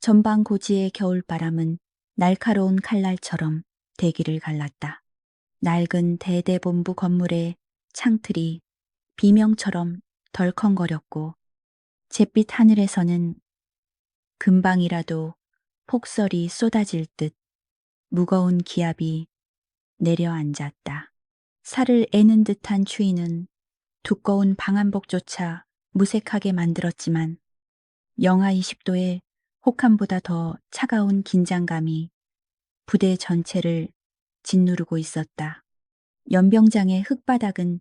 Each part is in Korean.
전방 고지의 겨울바람은 날카로운 칼날처럼 대기를 갈랐다. 낡은 대대본부 건물의 창틀이 비명처럼 덜컹거렸고 잿빛 하늘에서는 금방이라도 폭설이 쏟아질 듯 무거운 기압이 내려앉았다. 살을 애는 듯한 추위는 두꺼운 방한복조차 무색하게 만들었지만 영하 20도의 혹한보다 더 차가운 긴장감이 부대 전체를 짓누르고 있었다. 연병장의 흙바닥은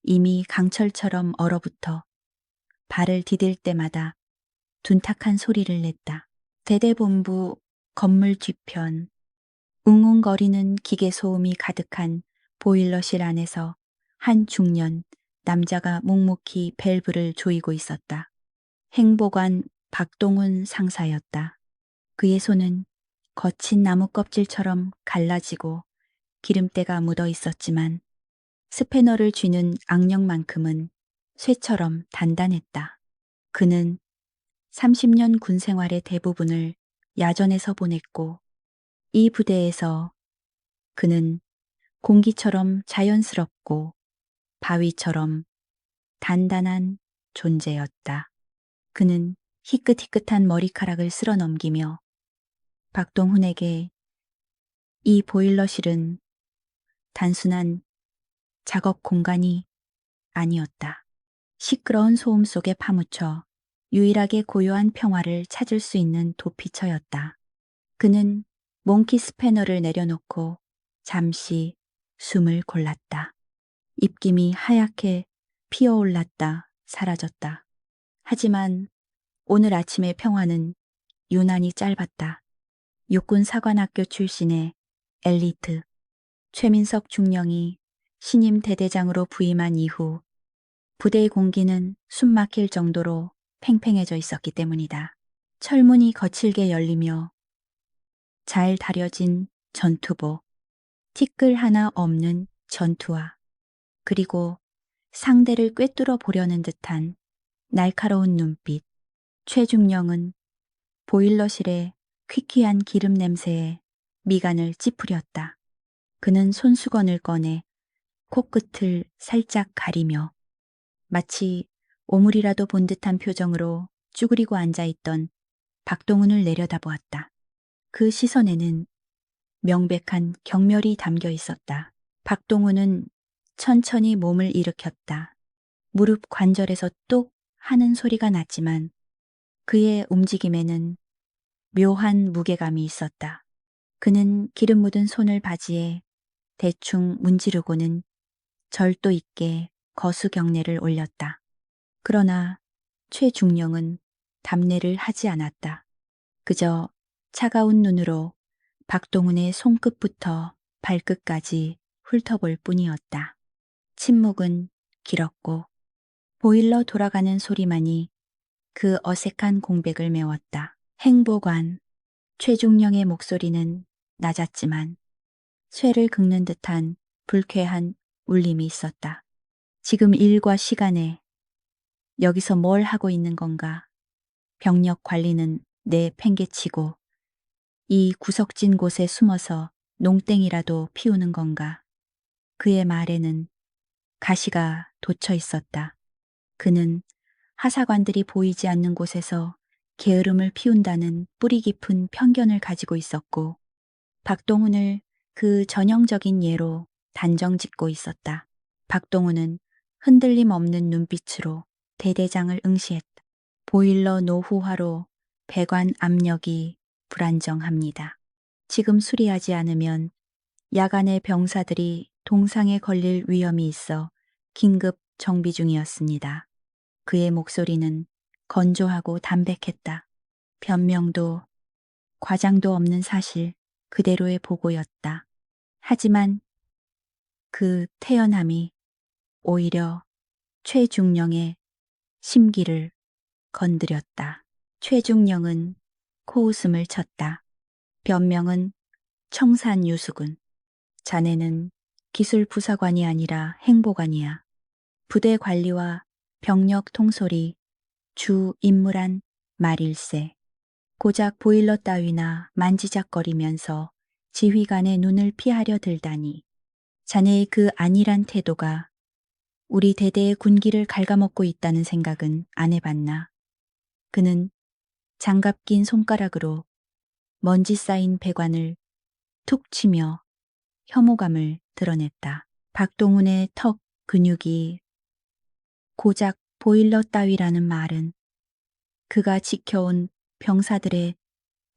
이미 강철처럼 얼어붙어 발을 디딜 때마다 둔탁한 소리를 냈다. 대대본부 건물 뒤편 웅웅거리는 기계 소음이 가득한 보일러실 안에서 한 중년 남자가 묵묵히 밸브를 조이고 있었다. 행보관 박동훈 상사였다. 그의 손은 거친 나무 껍질처럼 갈라지고 기름때가 묻어 있었지만 스패너를 쥐는 악력만큼은 쇠처럼 단단했다. 그는 30년 군 생활의 대부분을 야전에서 보냈고 이 부대에서 그는 공기처럼 자연스럽고 바위처럼 단단한 존재였다. 그는 희끗희끗한 머리카락을 쓸어 넘기며 박동훈에게 이 보일러실은 단순한 작업 공간이 아니었다. 시끄러운 소음 속에 파묻혀 유일하게 고요한 평화를 찾을 수 있는 도피처였다. 그는 몽키 스패너를 내려놓고 잠시 숨을 골랐다. 입김이 하얗게 피어올랐다 사라졌다. 하지만 오늘 아침의 평화는 유난히 짧았다. 육군 사관학교 출신의 엘리트 최민석 중령이 신임 대대장으로 부임한 이후 부대의 공기는 숨막힐 정도로 팽팽해져 있었기 때문이다. 철문이 거칠게 열리며 잘 다려진 전투복, 티끌 하나 없는 전투화, 그리고 상대를 꿰뚫어 보려는 듯한 날카로운 눈빛. 최중령은 보일러실의 퀴퀴한 기름 냄새에 미간을 찌푸렸다. 그는 손수건을 꺼내 코끝을 살짝 가리며 마치 오물이라도 본 듯한 표정으로 쭈그리고 앉아있던 박동훈을 내려다보았다. 그 시선에는 명백한 경멸이 담겨 있었다. 박동훈은 천천히 몸을 일으켰다. 무릎 관절에서 똑 하는 소리가 났지만 그의 움직임에는 묘한 무게감이 있었다. 그는 기름 묻은 손을 바지에 대충 문지르고는 절도 있게 거수경례를 올렸다. 그러나 최중령은 답례를 하지 않았다. 그저 차가운 눈으로 박동훈의 손끝부터 발끝까지 훑어볼 뿐이었다. 침묵은 길었고 보일러 돌아가는 소리만이 그 어색한 공백을 메웠다. 행보관, 최중령의 목소리는 낮았지만 쇠를 긁는 듯한 불쾌한 울림이 있었다. 지금 일과 시간에 여기서 뭘 하고 있는 건가? 병력 관리는 내팽개치고 이 구석진 곳에 숨어서 농땡이라도 피우는 건가? 그의 말에는 가시가 돋쳐 있었다. 그는 하사관들이 보이지 않는 곳에서 게으름을 피운다는 뿌리 깊은 편견을 가지고 있었고 박동훈을 그 전형적인 예로 단정짓고 있었다. 박동훈은 흔들림 없는 눈빛으로 대대장을 응시했다. 보일러 노후화로 배관 압력이 불안정합니다. 지금 수리하지 않으면 야간에 병사들이 동상에 걸릴 위험이 있어 긴급 정비 중이었습니다. 그의 목소리는 건조하고 담백했다. 변명도 과장도 없는 사실 그대로의 보고였다. 하지만 그 태연함이 오히려 최중령의 심기를 건드렸다. 최중령은 코웃음을 쳤다. 변명은 청산유수군. 자네는 기술부사관이 아니라 행보관이야. 부대 관리와 병력 통솔이 주 임무란 말일세. 고작 보일러 따위나 만지작거리면서 지휘관의 눈을 피하려 들다니. 자네의 그 안일한 태도가 우리 대대의 군기를 갉아먹고 있다는 생각은 안 해봤나. 그는 장갑 낀 손가락으로 먼지 쌓인 배관을 툭 치며 혐오감을 드러냈다. 박동훈의 턱 근육이 고작 보일러 따위라는 말은 그가 지켜온 병사들의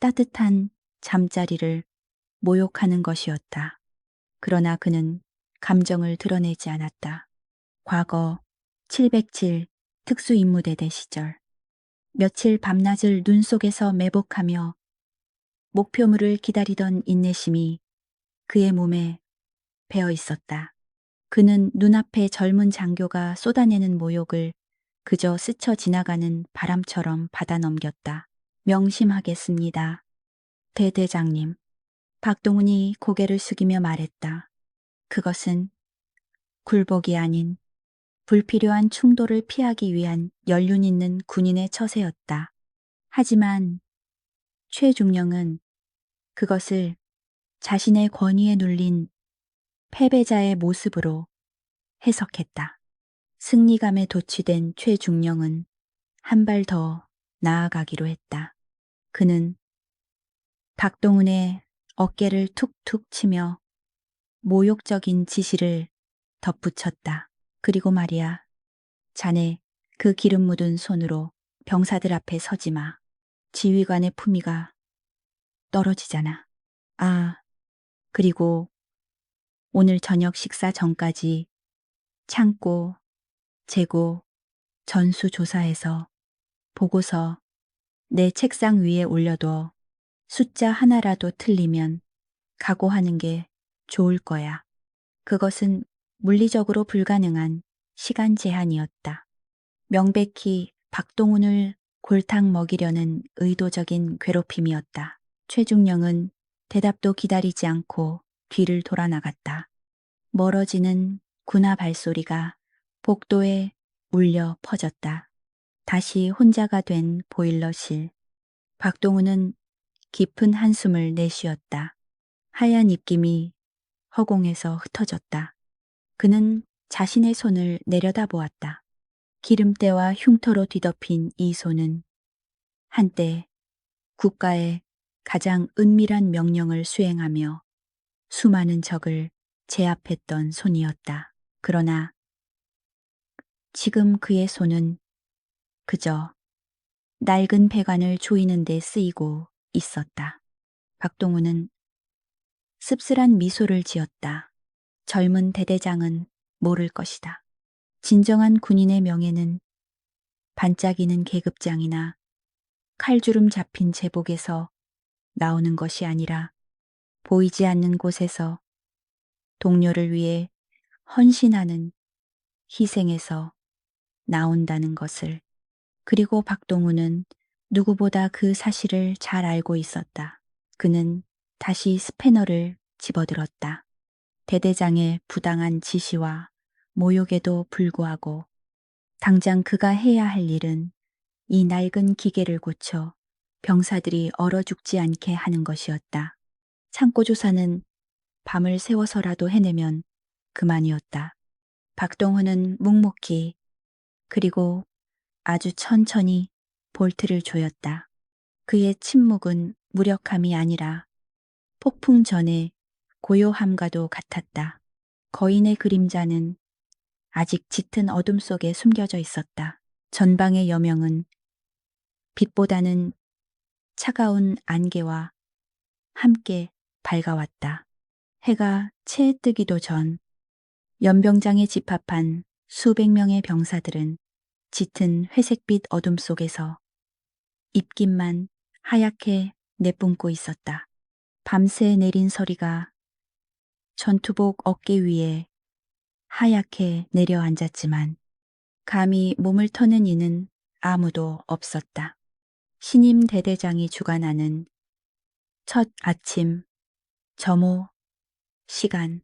따뜻한 잠자리를 모욕하는 것이었다. 그러나 그는 감정을 드러내지 않았다. 과거 707 특수임무대대 시절 며칠 밤낮을 눈 속에서 매복하며 목표물을 기다리던 인내심이 그의 몸에 배어 있었다. 그는 눈앞에 젊은 장교가 쏟아내는 모욕을 그저 스쳐 지나가는 바람처럼 받아 넘겼다. 명심하겠습니다. 대대장님. 박동훈이 고개를 숙이며 말했다. 그것은 굴복이 아닌 불필요한 충돌을 피하기 위한 연륜 있는 군인의 처세였다. 하지만 최중령은 그것을 자신의 권위에 눌린 패배자의 모습으로 해석했다. 승리감에 도취된 최중령은 한 발 더 나아가기로 했다. 그는 박동훈의 어깨를 툭툭 치며 모욕적인 지시를 덧붙였다. 그리고 말이야, 자네 그 기름 묻은 손으로 병사들 앞에 서지 마. 지휘관의 품위가 떨어지잖아. 아, 그리고 오늘 저녁 식사 전까지 창고, 재고, 전수조사해서 보고서 내 책상 위에 올려둬. 숫자 하나라도 틀리면 각오하는 게 좋을 거야. 그것은 물리적으로 불가능한 시간 제한이었다. 명백히 박동훈을 골탕 먹이려는 의도적인 괴롭힘이었다. 최중령은 대답도 기다리지 않고 뒤를 돌아 나갔다. 멀어지는 군화 발소리가 복도에 울려 퍼졌다. 다시 혼자가 된 보일러실. 박동훈은 깊은 한숨을 내쉬었다. 하얀 입김이 허공에서 흩어졌다. 그는 자신의 손을 내려다보았다. 기름때와 흉터로 뒤덮인 이 손은 한때 국가의 가장 은밀한 명령을 수행하며 수많은 적을 제압했던 손이었다. 그러나 지금 그의 손은 그저 낡은 배관을 조이는 데 쓰이고 있었다. 박동훈은 씁쓸한 미소를 지었다. 젊은 대대장은 모를 것이다. 진정한 군인의 명예는 반짝이는 계급장이나 칼주름 잡힌 제복에서 나오는 것이 아니라 보이지 않는 곳에서 동료를 위해 헌신하는 희생에서 나온다는 것을. 그리고 박동훈은 누구보다 그 사실을 잘 알고 있었다. 그는 다시 스패너를 집어들었다. 대대장의 부당한 지시와 모욕에도 불구하고 당장 그가 해야 할 일은 이 낡은 기계를 고쳐 병사들이 얼어 죽지 않게 하는 것이었다. 창고조사는 밤을 새워서라도 해내면 그만이었다. 박동훈은 묵묵히 그리고 아주 천천히 볼트를 조였다. 그의 침묵은 무력함이 아니라 폭풍 전의 고요함과도 같았다. 거인의 그림자는 아직 짙은 어둠 속에 숨겨져 있었다. 전방의 여명은 빛보다는 차가운 안개와 함께 밝아왔다. 해가 채 뜨기도 전 연병장에 집합한 수백 명의 병사들은 짙은 회색빛 어둠 속에서 입김만 하얗게 내뿜고 있었다. 밤새 내린 서리가 전투복 어깨 위에 하얗게 내려앉았지만 감히 몸을 터는 이는 아무도 없었다. 신임 대대장이 주관하는 첫 아침, 점호, 시간,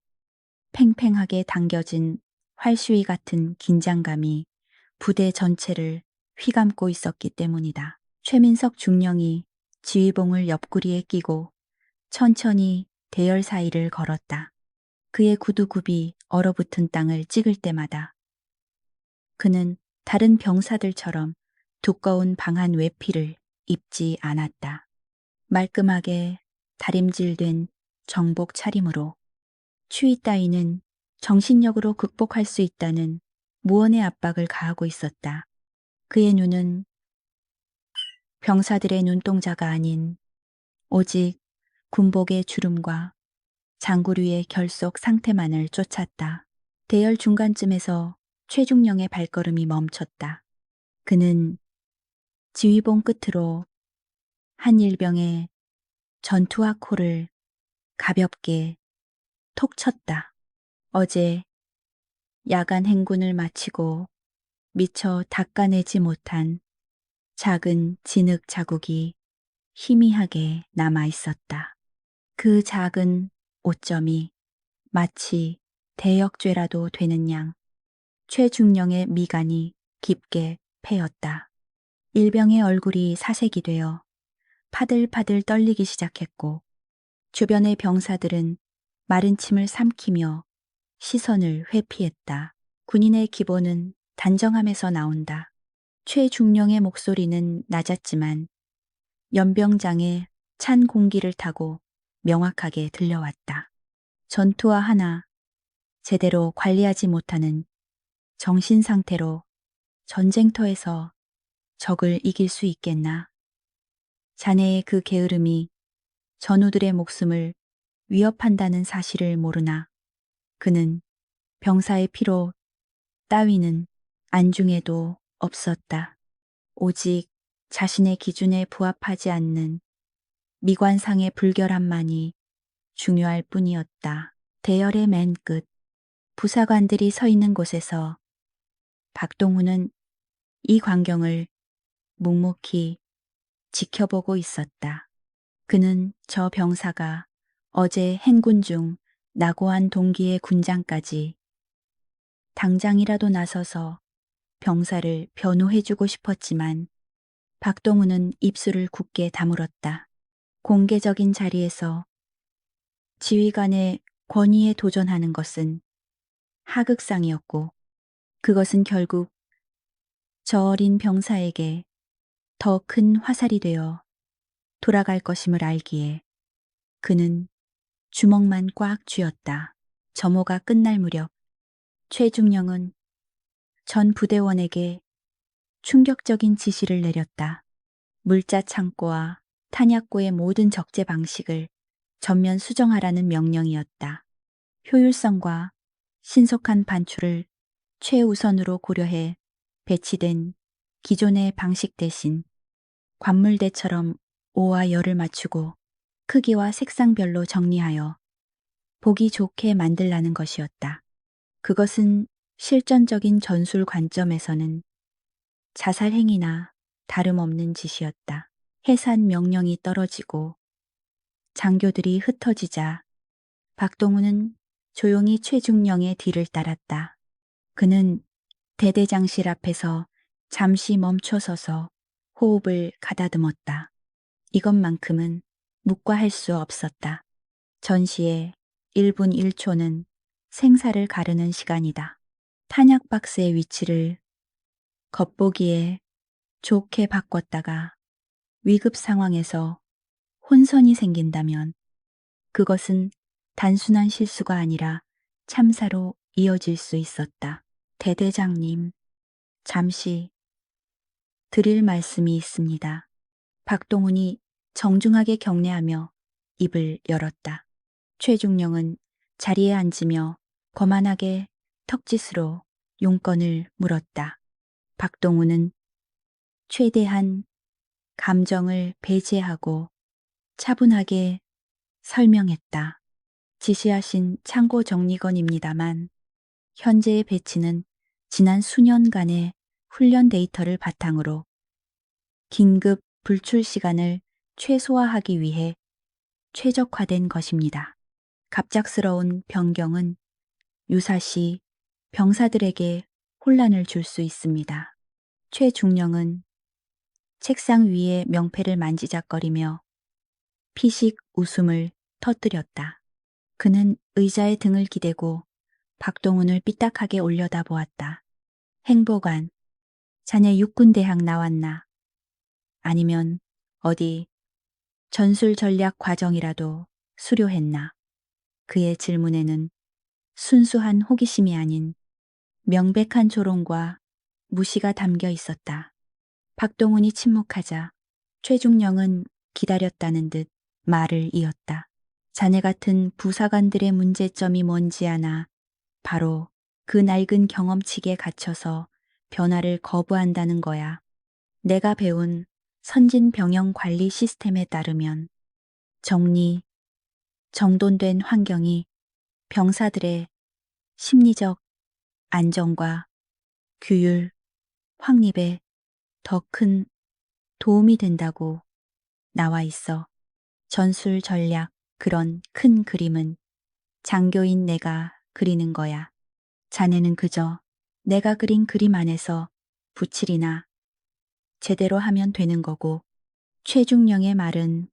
팽팽하게 당겨진 활수위 같은 긴장감이 부대 전체를 휘감고 있었기 때문이다. 최민석 중령이 지휘봉을 옆구리에 끼고 천천히 대열 사이를 걸었다. 그의 구두굽이 얼어붙은 땅을 찍을 때마다 그는 다른 병사들처럼 두꺼운 방한 외피를 입지 않았다. 말끔하게 다림질된 정복 차림으로 추위 따위는 정신력으로 극복할 수 있다는 무언의 압박을 가하고 있었다. 그의 눈은 병사들의 눈동자가 아닌 오직 군복의 주름과 장구류의 결속 상태만을 쫓았다. 대열 중간쯤에서 최중령의 발걸음이 멈췄다. 그는 지휘봉 끝으로 한 일병의 전투화 코를 가볍게 톡 쳤다. 어제 야간 행군을 마치고 미처 닦아내지 못한 작은 진흙 자국이 희미하게 남아 있었다. 그 작은 오점이 마치 대역죄라도 되는 양 최중령의 미간이 깊게 패였다. 일병의 얼굴이 사색이 되어 파들파들 떨리기 시작했고 주변의 병사들은 마른 침을 삼키며 시선을 회피했다. 군인의 기본은 단정함에서 나온다. 최중령의 목소리는 낮았지만 연병장의 찬 공기를 타고 명확하게 들려왔다. 전투화 하나 제대로 관리하지 못하는 정신 상태로 전쟁터에서 적을 이길 수 있겠나? 자네의 그 게으름이 전우들의 목숨을 위협한다는 사실을 모르나? 그는 병사의 피로 따위는 안중에도 없었다. 오직 자신의 기준에 부합하지 않는 미관상의 불결함만이 중요할 뿐이었다. 대열의 맨 끝, 부사관들이 서 있는 곳에서 박동훈은 이 광경을 묵묵히 지켜보고 있었다. 그는 저 병사가 어제 행군 중 낙오한 동기의 군장까지 당장이라도 나서서 병사를 변호해주고 싶었지만 박동훈은 입술을 굳게 다물었다. 공개적인 자리에서 지휘관의 권위에 도전하는 것은 하극상이었고 그것은 결국 저 어린 병사에게 더 큰 화살이 되어 돌아갈 것임을 알기에 그는 주먹만 꽉 쥐었다. 점호가 끝날 무렵 최중령은 전 부대원에게 충격적인 지시를 내렸다. 물자 창고와 탄약고의 모든 적재 방식을 전면 수정하라는 명령이었다. 효율성과 신속한 반출을 최우선으로 고려해 배치된 기존의 방식 대신 관물대처럼 오와 열을 맞추고 크기와 색상별로 정리하여 보기 좋게 만들라는 것이었다. 그것은 실전적인 전술 관점에서는 자살 행위나 다름없는 짓이었다. 해산 명령이 떨어지고 장교들이 흩어지자 박동훈은 조용히 최중령의 뒤를 따랐다. 그는 대대장실 앞에서 잠시 멈춰서서 호흡을 가다듬었다. 이것만큼은 묵과할 수 없었다. 전시의 1분 1초는 생사를 가르는 시간이다. 탄약 박스의 위치를 겉보기에 좋게 바꿨다가 위급 상황에서 혼선이 생긴다면 그것은 단순한 실수가 아니라 참사로 이어질 수 있었다. 대대장님, 잠시 드릴 말씀이 있습니다. 박동훈이 정중하게 경례하며 입을 열었다. 최중령은 자리에 앉으며 거만하게 턱짓으로 용건을 물었다. 박동훈은 최대한 감정을 배제하고 차분하게 설명했다. 지시하신 창고 정리건입니다만 현재의 배치는 지난 수년간의 훈련 데이터를 바탕으로 긴급 불출 시간을 최소화하기 위해 최적화된 것입니다. 갑작스러운 변경은 유사시 병사들에게 혼란을 줄 수 있습니다. 최중령은 책상 위에 명패를 만지작거리며 피식 웃음을 터뜨렸다. 그는 의자에 등을 기대고 박동훈을 삐딱하게 올려다보았다. 행보관, 자네 육군대학 나왔나? 아니면 어디 전술 전략 과정이라도 수료했나? 그의 질문에는 순수한 호기심이 아닌 명백한 조롱과 무시가 담겨 있었다. 박동훈이 침묵하자 최중령은 기다렸다는 듯 말을 이었다. 자네 같은 부사관들의 문제점이 뭔지 아나 바로 그 낡은 경험칙에 갇혀서 변화를 거부한다는 거야. 내가 배운 선진 병영 관리 시스템에 따르면 정리, 정돈된 환경이 병사들의 심리적 안정과 규율, 확립에 더 큰 도움이 된다고 나와 있어. 전술 전략, 그런 큰 그림은 장교인 내가 그리는 거야. 자네는 그저 내가 그린 그림 안에서 붓칠이나 제대로 하면 되는 거고. 최중령의 말은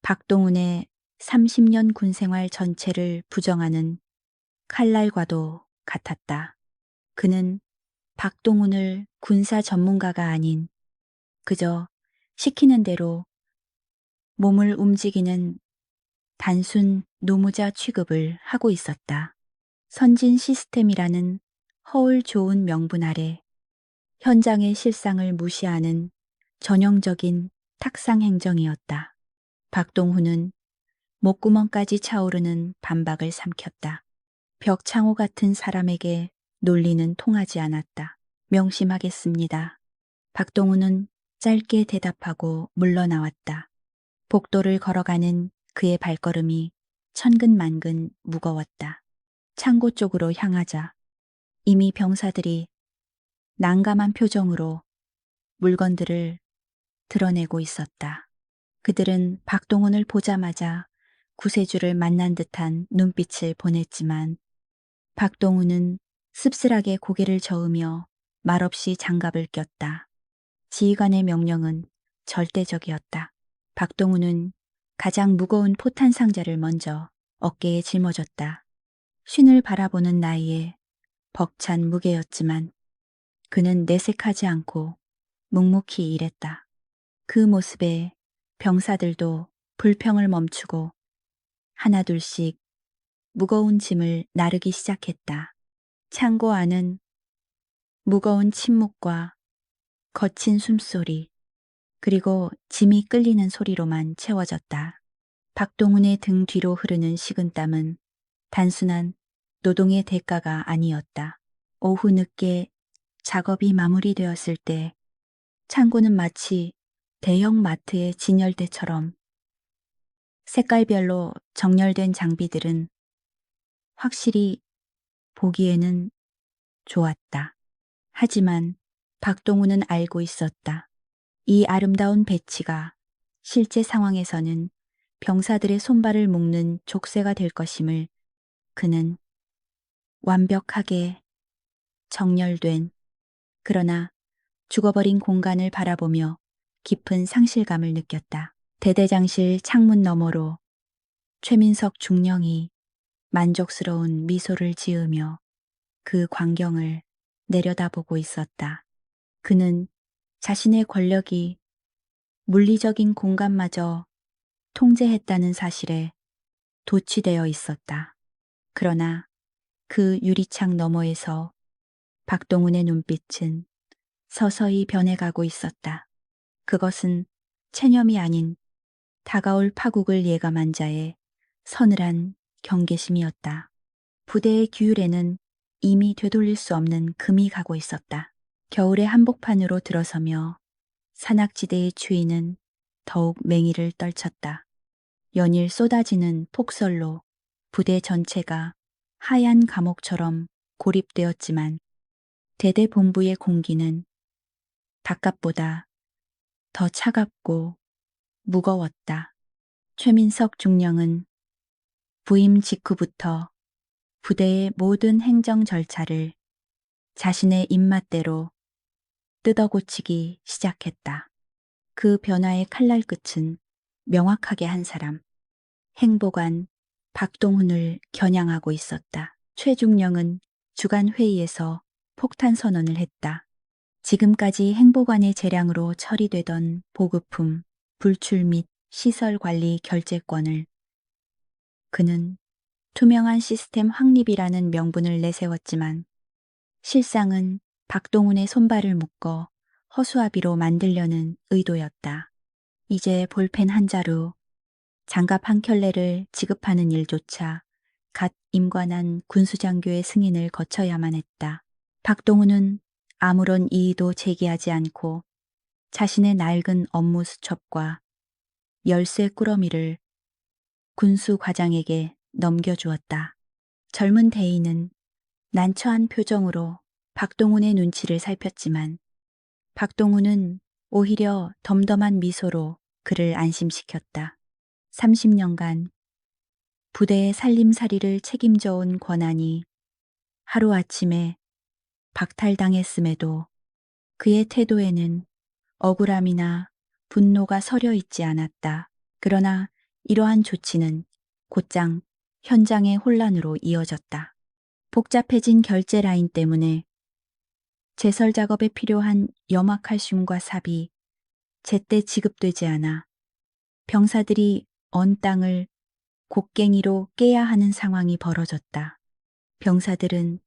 박동훈의 30년 군생활 전체를 부정하는 칼날과도 같았다. 그는 박동훈을 군사 전문가가 아닌 그저 시키는 대로 몸을 움직이는 단순 노무자 취급을 하고 있었다. 선진 시스템이라는 허울 좋은 명분 아래 현장의 실상을 무시하는 전형적인 탁상 행정이었다. 박동훈은 목구멍까지 차오르는 반박을 삼켰다. 벽창호 같은 사람에게 논리는 통하지 않았다. 명심하겠습니다. 박동훈은 짧게 대답하고 물러나왔다. 복도를 걸어가는 그의 발걸음이 천근만근 무거웠다. 창고 쪽으로 향하자 이미 병사들이 난감한 표정으로 물건들을 드러내고 있었다. 그들은 박동훈을 보자마자 구세주를 만난 듯한 눈빛을 보냈지만 박동훈은 씁쓸하게 고개를 저으며 말없이 장갑을 꼈다. 지휘관의 명령은 절대적이었다. 박동훈은 가장 무거운 포탄 상자를 먼저 어깨에 짊어졌다. 쉰을 바라보는 나이에 벅찬 무게였지만 그는 내색하지 않고 묵묵히 일했다. 그 모습에 병사들도 불평을 멈추고 하나둘씩 무거운 짐을 나르기 시작했다. 창고 안은 무거운 침묵과 거친 숨소리, 그리고 짐이 끌리는 소리로만 채워졌다. 박동훈의 등 뒤로 흐르는 식은땀은 단순한 노동의 대가가 아니었다. 오후 늦게 작업이 마무리되었을 때 창고는 마치 대형 마트의 진열대처럼 색깔별로 정렬된 장비들은 확실히 보기에는 좋았다. 하지만 박동훈은 알고 있었다. 이 아름다운 배치가 실제 상황에서는 병사들의 손발을 묶는 족쇄가 될 것임을. 그는 완벽하게 정렬된 그러나 죽어버린 공간을 바라보며 깊은 상실감을 느꼈다. 대대장실 창문 너머로 최민석 중령이 만족스러운 미소를 지으며 그 광경을 내려다보고 있었다. 그는 자신의 권력이 물리적인 공간마저 통제했다는 사실에 도취되어 있었다. 그러나 그 유리창 너머에서 박동훈의 눈빛은 서서히 변해가고 있었다. 그것은 체념이 아닌 다가올 파국을 예감한 자의 서늘한 경계심이었다. 부대의 규율에는 이미 되돌릴 수 없는 금이 가고 있었다. 겨울의 한복판으로 들어서며 산악지대의 추위는 더욱 맹위를 떨쳤다. 연일 쏟아지는 폭설로 부대 전체가 하얀 감옥처럼 고립되었지만 대대본부의 공기는 바깥보다 더 차갑고 무거웠다. 최민석 중령은 부임 직후부터 부대의 모든 행정 절차를 자신의 입맛대로 뜯어고치기 시작했다. 그 변화의 칼날 끝은 명확하게 한 사람, 행보관 박동훈을 겨냥하고 있었다. 최중령은 주간 회의에서 폭탄 선언을 했다. 지금까지 행보관의 재량으로 처리되던 보급품, 불출 및 시설 관리 결재권을 그는 투명한 시스템 확립이라는 명분을 내세웠지만 실상은 박동훈의 손발을 묶어 허수아비로 만들려는 의도였다. 이제 볼펜 한 자루, 장갑 한 켤레를 지급하는 일조차 갓 임관한 군수장교의 승인을 거쳐야만 했다. 박동훈은 아무런 이의도 제기하지 않고 자신의 낡은 업무 수첩과 열쇠 꾸러미를 군수 과장에게 넘겨주었다. 젊은 대인은 난처한 표정으로 박동훈의 눈치를 살폈지만 박동훈은 오히려 덤덤한 미소로 그를 안심시켰다. 30년간 부대의 살림살이를 책임져 온 권한이 하루아침에 박탈당했음에도 그의 태도에는 억울함이나 분노가 서려 있지 않았다. 그러나 이러한 조치는 곧장 현장의 혼란으로 이어졌다. 복잡해진 결제 라인 때문에 제설 작업에 필요한 염화칼슘과 삽이 제때 지급되지 않아 병사들이 언 땅을 곡괭이로 깨야 하는 상황이 벌어졌다. 병사들은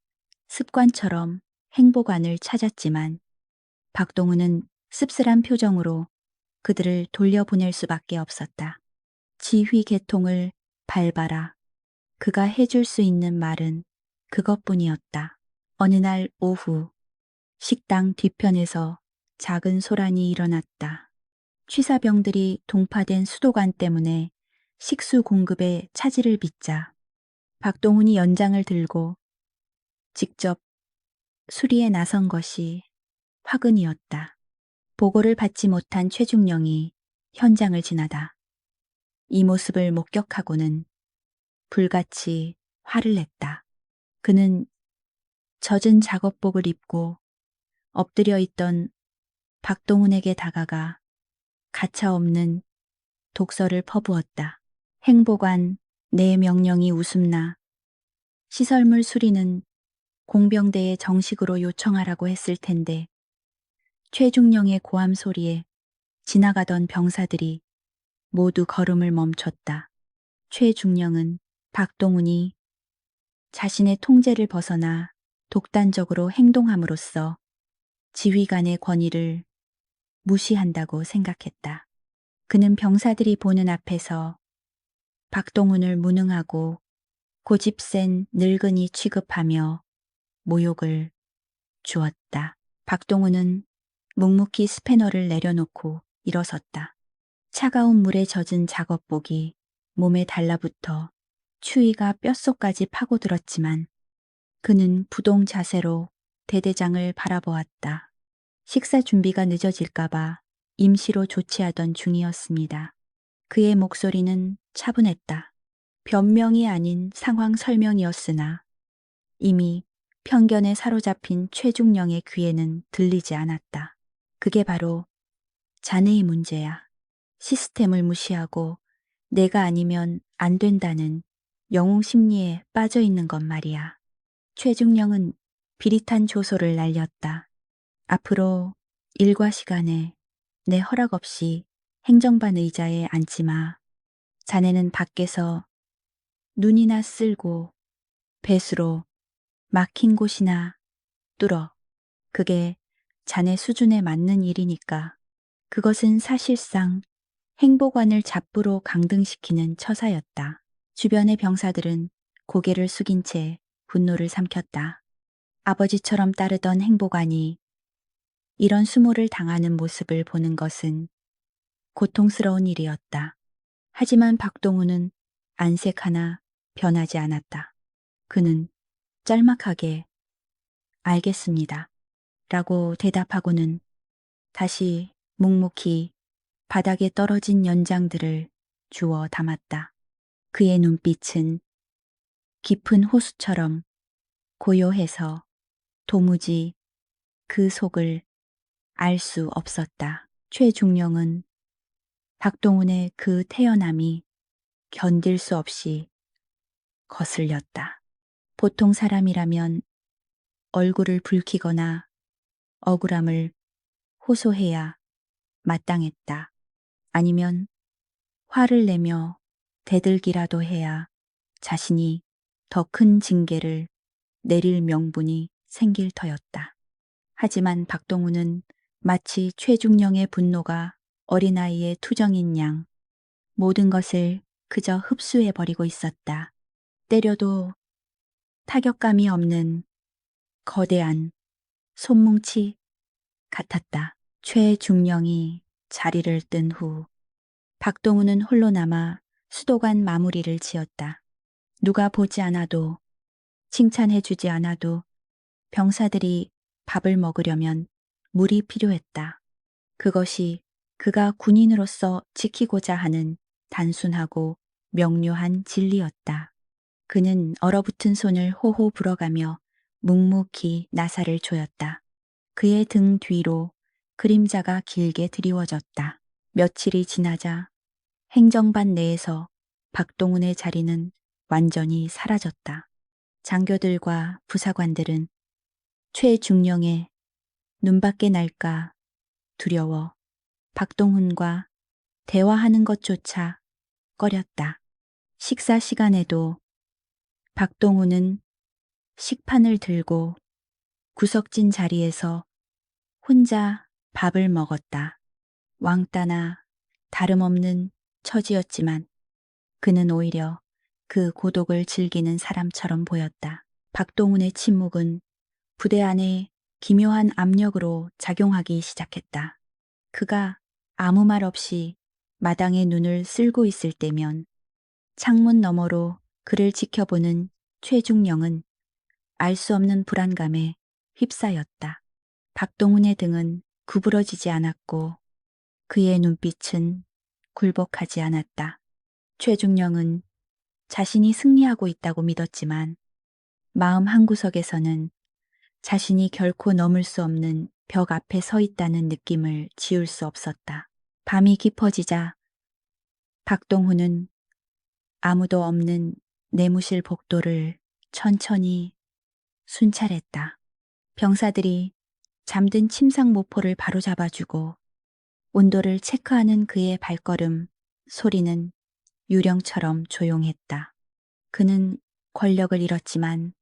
습관처럼 행보관을 찾았지만 박동훈은 씁쓸한 표정으로 그들을 돌려보낼 수밖에 없었다. 지휘 계통을 밟아라. 그가 해줄 수 있는 말은 그것뿐이었다. 어느 날 오후 식당 뒤편에서 작은 소란이 일어났다. 취사병들이 동파된 수도관 때문에 식수 공급에 차질을 빚자 박동훈이 연장을 들고 직접 수리에 나선 것이 화근이었다. 보고를 받지 못한 최중령이 현장을 지나다 이 모습을 목격하고는 불같이 화를 냈다. 그는 젖은 작업복을 입고 엎드려 있던 박동훈에게 다가가 가차없는 독서를 퍼부었다. 행보관 내 명령이 웃음나 시설물 수리는 공병대에 정식으로 요청하라고 했을 텐데 최중령의 고함 소리에 지나가던 병사들이 모두 걸음을 멈췄다. 최중령은 박동훈이 자신의 통제를 벗어나 독단적으로 행동함으로써 지휘관의 권위를 무시한다고 생각했다. 그는 병사들이 보는 앞에서 박동훈을 무능하고 고집센 늙은이 취급하며 모욕을 주었다. 박동훈은 묵묵히 스패너를 내려놓고 일어섰다. 차가운 물에 젖은 작업복이 몸에 달라붙어 추위가 뼛속까지 파고들었지만 그는 부동 자세로 대대장을 바라보았다. 식사 준비가 늦어질까봐 임시로 조치하던 중이었습니다. 그의 목소리는 차분했다. 변명이 아닌 상황 설명이었으나 이미 편견에 사로잡힌 최중령의 귀에는 들리지 않았다. 그게 바로 자네의 문제야. 시스템을 무시하고 내가 아니면 안 된다는 영웅 심리에 빠져 있는 것 말이야. 최중령은 비릿한 조소를 날렸다. 앞으로 일과 시간에 내 허락 없이 행정반 의자에 앉지 마. 자네는 밖에서 눈이나 쓸고 배수로 막힌 곳이나 뚫어. 그게 자네 수준에 맞는 일이니까. 그것은 사실상 행보관을 잡부로 강등시키는 처사였다. 주변의 병사들은 고개를 숙인 채 분노를 삼켰다. 아버지처럼 따르던 행보관이 이런 수모를 당하는 모습을 보는 것은 고통스러운 일이었다. 하지만 박동훈은 안색 하나 변하지 않았다. 그는 짤막하게 알겠습니다. 라고 대답하고는 다시 묵묵히 바닥에 떨어진 연장들을 주워 담았다. 그의 눈빛은 깊은 호수처럼 고요해서 도무지 그 속을 알 수 없었다. 최중령은 박동훈의 그 태연함이 견딜 수 없이 거슬렸다. 보통 사람이라면 얼굴을 붉히거나 억울함을 호소해야 마땅했다. 아니면 화를 내며 대들기라도 해야 자신이 더 큰 징계를 내릴 명분이 생길 터였다. 하지만 박동훈은 마치 최중령의 분노가 어린아이의 투정인 양 모든 것을 그저 흡수해버리고 있었다. 때려도 타격감이 없는 거대한 손뭉치 같았다. 최중령이 자리를 뜬 후 박동훈은 홀로 남아 수도관 마무리를 지었다. 누가 보지 않아도 칭찬해주지 않아도 병사들이 밥을 먹으려면 물이 필요했다. 그것이 그가 군인으로서 지키고자 하는 단순하고 명료한 진리였다. 그는 얼어붙은 손을 호호 불어가며 묵묵히 나사를 조였다. 그의 등 뒤로 그림자가 길게 드리워졌다. 며칠이 지나자 행정반 내에서 박동훈의 자리는 완전히 사라졌다. 장교들과 부사관들은 최중령의 눈밖에 날까 두려워 박동훈과 대화하는 것조차 꺼렸다. 식사 시간에도 박동훈은 식판을 들고 구석진 자리에서 혼자 밥을 먹었다. 왕따나 다름없는 처지였지만 그는 오히려 그 고독을 즐기는 사람처럼 보였다. 박동훈의 침묵은 부대 안에 기묘한 압력으로 작용하기 시작했다. 그가 아무 말 없이 마당에 눈을 쓸고 있을 때면 창문 너머로 그를 지켜보는 최중령은 알 수 없는 불안감에 휩싸였다. 박동훈의 등은 구부러지지 않았고 그의 눈빛은 굴복하지 않았다. 최중령은 자신이 승리하고 있다고 믿었지만 마음 한구석에서는 자신이 결코 넘을 수 없는 벽 앞에 서 있다는 느낌을 지울 수 없었다. 밤이 깊어지자 박동훈은 아무도 없는 내무실 복도를 천천히 순찰했다. 병사들이 잠든 침상 모포를 바로잡아주고 온도를 체크하는 그의 발걸음 소리는 유령처럼 조용했다. 그는 권력을 잃었지만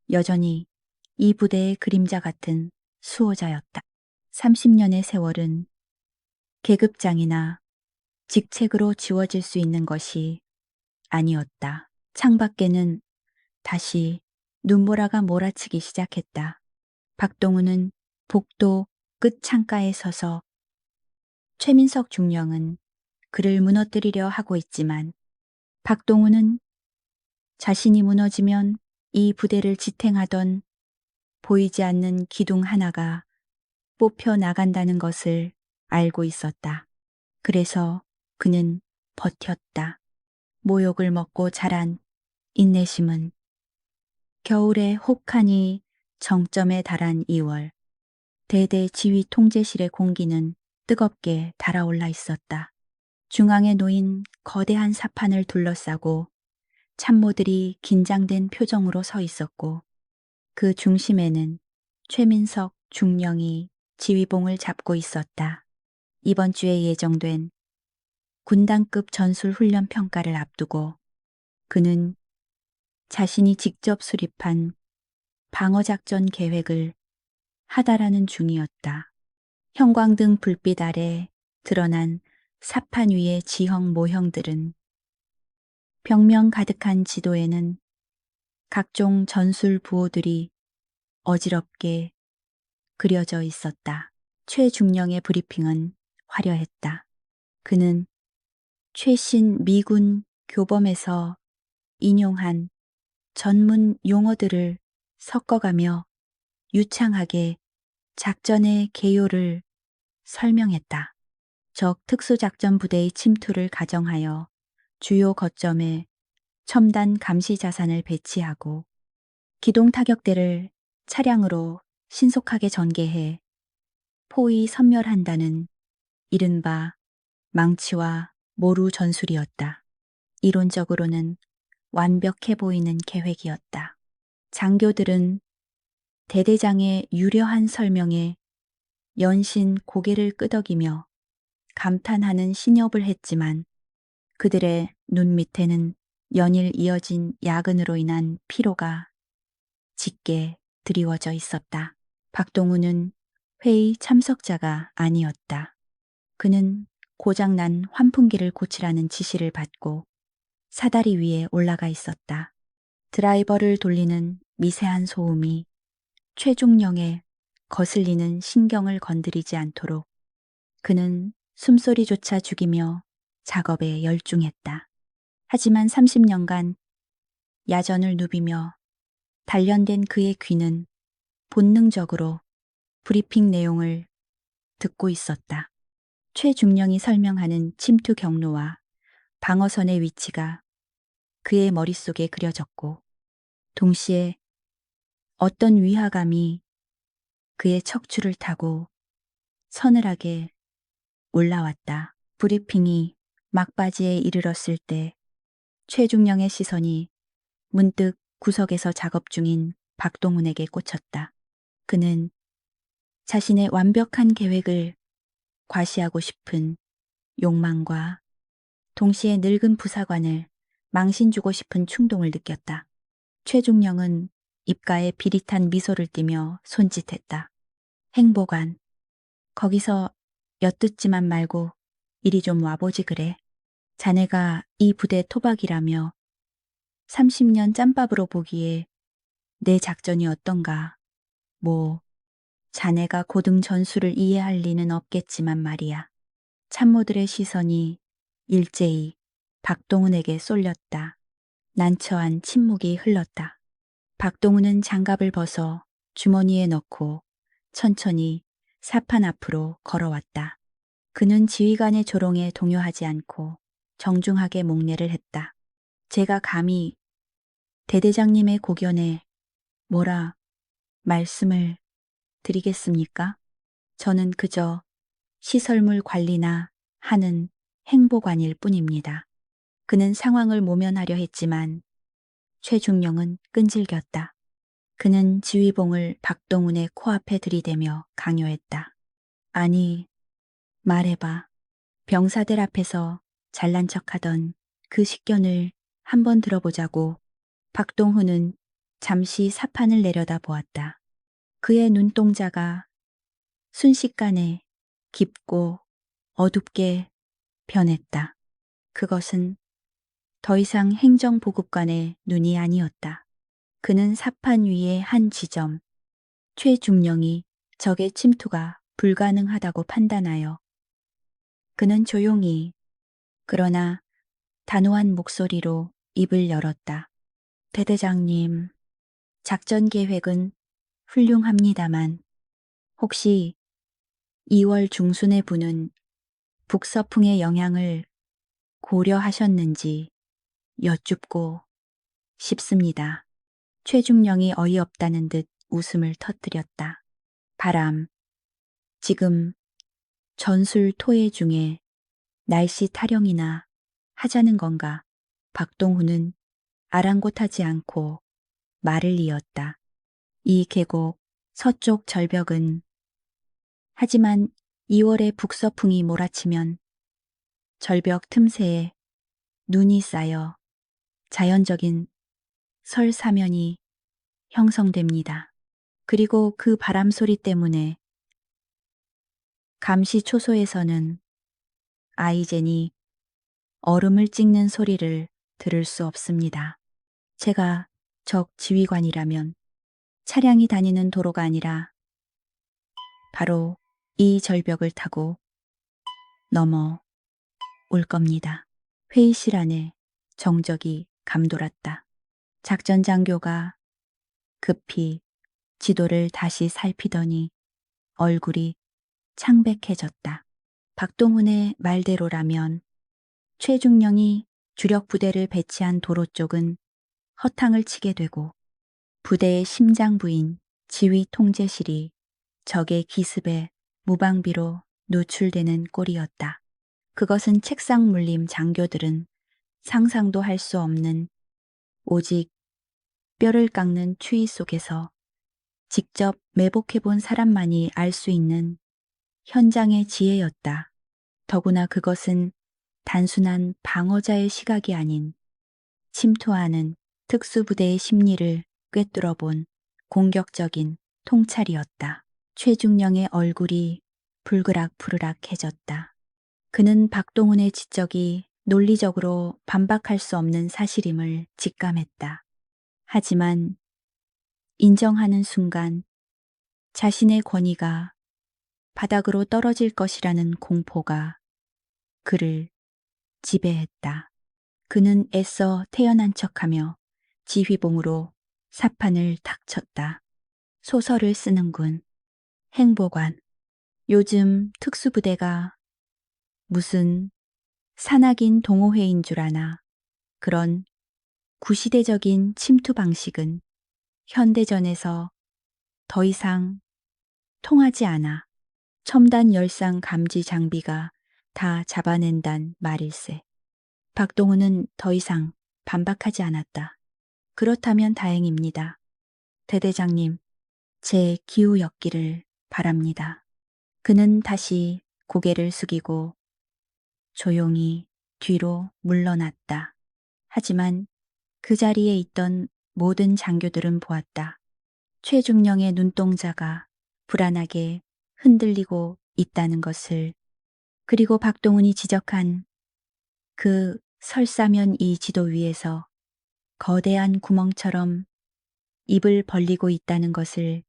여전히 이 부대의 그림자 같은 수호자였다. 30년의 세월은 계급장이나 직책으로 지워질 수 있는 것이 아니었다. 창밖에는 다시 눈보라가 몰아치기 시작했다. 박동훈은 복도 끝 창가에 서서 최민석 중령은 그를 무너뜨리려 하고 있지만 박동훈은 자신이 무너지면 이 부대를 지탱하던 보이지 않는 기둥 하나가 뽑혀 나간다는 것을 알고 있었다. 그래서 그는 버텼다. 모욕을 먹고 자란 인내심은 겨울의 혹한이 정점에 달한 2월, 대대 지휘 통제실의 공기는 뜨겁게 달아올라 있었다. 중앙에 놓인 거대한 사판을 둘러싸고 참모들이 긴장된 표정으로 서 있었고 그 중심에는 최민석 중령이 지휘봉을 잡고 있었다. 이번 주에 예정된 군단급 전술 훈련 평가를 앞두고 그는 자신이 직접 수립한 방어작전 계획을 하달하는 중이었다. 형광등 불빛 아래 드러난 사판 위의 지형 모형들은 벽면 가득한 지도에는 각종 전술 부호들이 어지럽게 그려져 있었다. 최중령의 브리핑은 화려했다. 그는 최신 미군 교범에서 인용한 전문 용어들을 섞어가며 유창하게 작전의 개요를 설명했다. 적 특수작전부대의 침투를 가정하여 주요 거점에 첨단 감시 자산을 배치하고 기동 타격대를 차량으로 신속하게 전개해 포위 섬멸한다는 이른바 망치와 모루 전술이었다. 이론적으로는 완벽해 보이는 계획이었다. 장교들은 대대장의 유려한 설명에 연신 고개를 끄덕이며 감탄하는 신협을 했지만 그들의 눈 밑에는 연일 이어진 야근으로 인한 피로가 짙게 드리워져 있었다. 박동우는 회의 참석자가 아니었다. 그는 고장난 환풍기를 고치라는 지시를 받고 사다리 위에 올라가 있었다. 드라이버를 돌리는 미세한 소음이 최중령의 거슬리는 신경을 건드리지 않도록 그는 숨소리조차 죽이며 작업에 열중했다. 하지만 30년간 야전을 누비며 단련된 그의 귀는 본능적으로 브리핑 내용을 듣고 있었다. 최중령이 설명하는 침투 경로와 방어선의 위치가 그의 머릿속에 그려졌고 동시에 어떤 위화감이 그의 척추를 타고 서늘하게 올라왔다. 브리핑이 막바지에 이르렀을 때 최중령의 시선이 문득 구석에서 작업 중인 박동훈에게 꽂혔다. 그는 자신의 완벽한 계획을 과시하고 싶은 욕망과 동시에 늙은 부사관을 망신주고 싶은 충동을 느꼈다. 최중령은 입가에 비릿한 미소를 띠며 손짓했다. 행보관, 거기서 엿듣지만 말고 이리 좀 와보지 그래. 자네가 이 부대 토박이라며 30년 짬밥으로 보기에 내 작전이 어떤가. 뭐 자네가 고등 전술을 이해할 리는 없겠지만 말이야. 참모들의 시선이 일제히 박동훈에게 쏠렸다. 난처한 침묵이 흘렀다. 박동훈은 장갑을 벗어 주머니에 넣고 천천히 사판 앞으로 걸어왔다. 그는 지휘관의 조롱에 동요하지 않고 정중하게 목례를 했다. 제가 감히 대대장님의 고견에 뭐라 말씀을 드리겠습니까? 저는 그저 시설물 관리나 하는 행보관일 뿐입니다. 그는 상황을 모면하려 했지만 최중령은 끈질겼다. 그는 지휘봉을 박동훈의 코앞에 들이대며 강요했다. 아니, 말해봐. 병사들 앞에서 잘난 척하던 그 식견을 한번 들어보자고. 박동훈은 잠시 사판을 내려다 보았다. 그의 눈동자가 순식간에 깊고 어둡게 변했다. 그것은 더 이상 행정보급관의 눈이 아니었다. 그는 사판 위의 한 지점, 최중령이 적의 침투가 불가능하다고 판단하여 그는 조용히 그러나 단호한 목소리로 입을 열었다. 대대장님, 작전 계획은 훌륭합니다만 혹시 2월 중순에 부는 북서풍의 영향을 고려하셨는지 여쭙고 싶습니다. 최중령이 어이없다는 듯 웃음을 터뜨렸다. 바람, 지금 전술 토해 중에 날씨 타령이나 하자는 건가? 박동훈은 아랑곳하지 않고 말을 이었다. 이 계곡 서쪽 절벽은 하지만 2월에 북서풍이 몰아치면 절벽 틈새에 눈이 쌓여 자연적인 설사면이 형성됩니다. 그리고 그 바람 소리 때문에 감시 초소에서는 아이젠이 얼음을 찍는 소리를 들을 수 없습니다. 제가 적 지휘관이라면 차량이 다니는 도로가 아니라 바로 이 절벽을 타고 넘어 올 겁니다. 회의실 안에 정적이 감돌았다. 작전 장교가 급히 지도를 다시 살피더니 얼굴이 창백해졌다. 박동훈의 말대로라면 최중령이 주력 부대를 배치한 도로 쪽은 허탕을 치게 되고 부대의 심장부인 지휘 통제실이 적의 기습에 무방비로 노출되는 꼴이었다. 그것은 책상 물림 장교들은 상상도 할 수 없는 오직 뼈를 깎는 추위 속에서 직접 매복해본 사람만이 알 수 있는 현장의 지혜였다. 더구나 그것은 단순한 방어자의 시각이 아닌 침투하는 특수부대의 심리를 꿰뚫어본 공격적인 통찰이었다. 최중령의 얼굴이 불그락부르락해졌다. 그는 박동훈의 지적이 논리적으로 반박할 수 없는 사실임을 직감했다. 하지만 인정하는 순간 자신의 권위가 바닥으로 떨어질 것이라는 공포가 그를 지배했다. 그는 애써 태연한 척하며 지휘봉으로 사판을 탁 쳤다. 소설을 쓰는군. 행보관. 요즘 특수부대가 무슨 산악인 동호회인 줄 아나. 그런 구시대적인 침투 방식은 현대전에서 더 이상 통하지 않아. 첨단 열상 감지 장비가 다 잡아낸단 말일세. 박동훈은 더 이상 반박하지 않았다. 그렇다면 다행입니다. 대대장님, 제 기우였기를 바랍니다. 그는 다시 고개를 숙이고 조용히 뒤로 물러났다. 하지만 그 자리에 있던 모든 장교들은 보았다. 최중령의 눈동자가 불안하게 흔들리고 있다는 것을, 그리고 박동훈이 지적한 그 설사면 이 지도 위에서 거대한 구멍처럼 입을 벌리고 있다는 것을.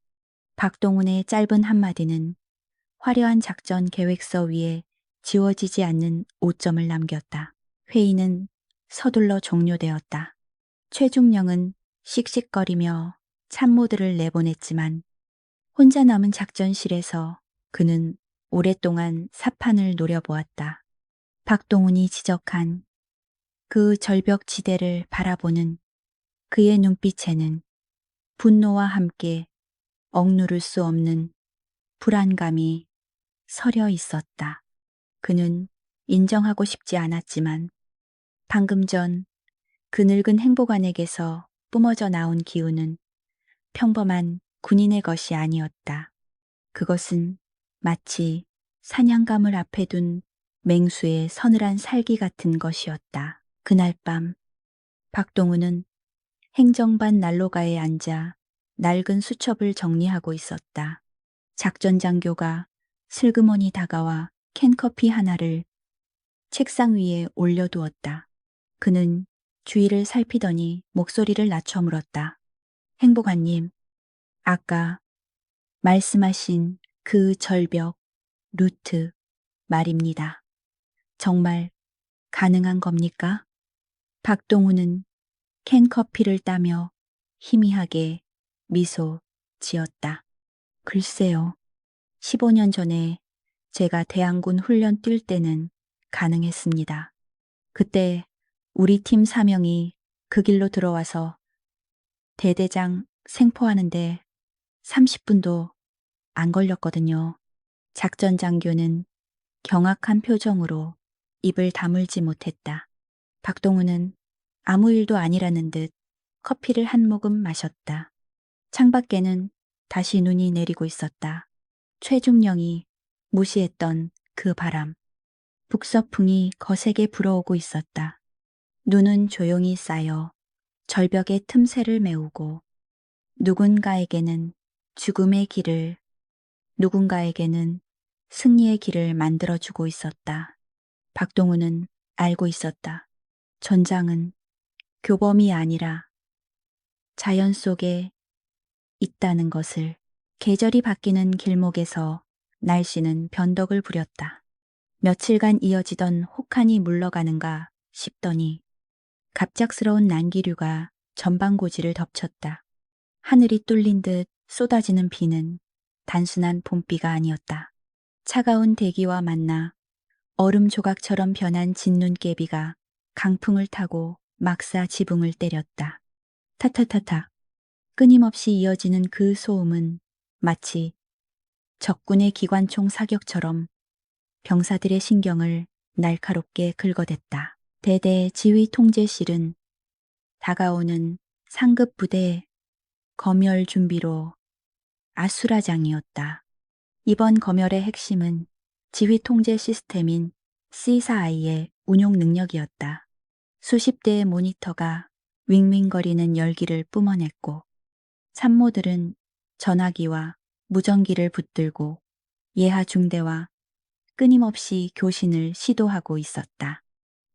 박동훈의 짧은 한마디는 화려한 작전 계획서 위에 지워지지 않는 오점을 남겼다. 회의는 서둘러 종료되었다. 최중령은 씩씩거리며 참모들을 내보냈지만 혼자 남은 작전실에서 그는 오랫동안 사판을 노려보았다. 박동훈이 지적한 그 절벽지대를 바라보는 그의 눈빛에는 분노와 함께 억누를 수 없는 불안감이 서려 있었다. 그는 인정하고 싶지 않았지만 방금 전 그 늙은 행보관에게서 뿜어져 나온 기운은 평범한 군인의 것이 아니었다. 그것은 마치 사냥감을 앞에 둔 맹수의 서늘한 살기 같은 것이었다. 그날 밤 박동훈은 행정반 난로가에 앉아 낡은 수첩을 정리하고 있었다. 작전 장교가 슬그머니 다가와 캔커피 하나를 책상 위에 올려두었다. 그는 주위를 살피더니 목소리를 낮춰 물었다. 행보관님, 아까 말씀하신 그 절벽, 루트 말입니다. 정말 가능한 겁니까? 박동훈은 캔커피를 따며 희미하게 미소 지었다. 글쎄요. 15년 전에 제가 대항군 훈련 뛸 때는 가능했습니다. 그때 우리 팀 4명이 그 길로 들어와서 대대장 생포하는데 30분도 안 걸렸거든요. 작전 장교는 경악한 표정으로 입을 다물지 못했다. 박동훈은 아무 일도 아니라는 듯 커피를 한 모금 마셨다. 창밖에는 다시 눈이 내리고 있었다. 최중령이 무시했던 그 바람. 북서풍이 거세게 불어오고 있었다. 눈은 조용히 쌓여 절벽의 틈새를 메우고 누군가에게는 죽음의 길을, 누군가에게는 승리의 길을 만들어주고 있었다. 박동훈은 알고 있었다. 전장은 교범이 아니라 자연 속에 있다는 것을. 계절이 바뀌는 길목에서 날씨는 변덕을 부렸다. 며칠간 이어지던 혹한이 물러가는가 싶더니 갑작스러운 난기류가 전방고지를 덮쳤다. 하늘이 뚫린 듯 쏟아지는 비는 단순한 봄비가 아니었다. 차가운 대기와 만나 얼음 조각처럼 변한 진눈깨비가 강풍을 타고 막사 지붕을 때렸다. 타타타타. 끊임없이 이어지는 그 소음은 마치 적군의 기관총 사격처럼 병사들의 신경을 날카롭게 긁어댔다. 대대 지휘 통제실은 다가오는 상급 부대 검열 준비로 아수라장이었다. 이번 검열의 핵심은 지휘 통제 시스템인 C4I의 운용 능력이었다. 수십 대의 모니터가 윙윙거리는 열기를 뿜어냈고 참모들은 전화기와 무전기를 붙들고 예하 중대와 끊임없이 교신을 시도하고 있었다.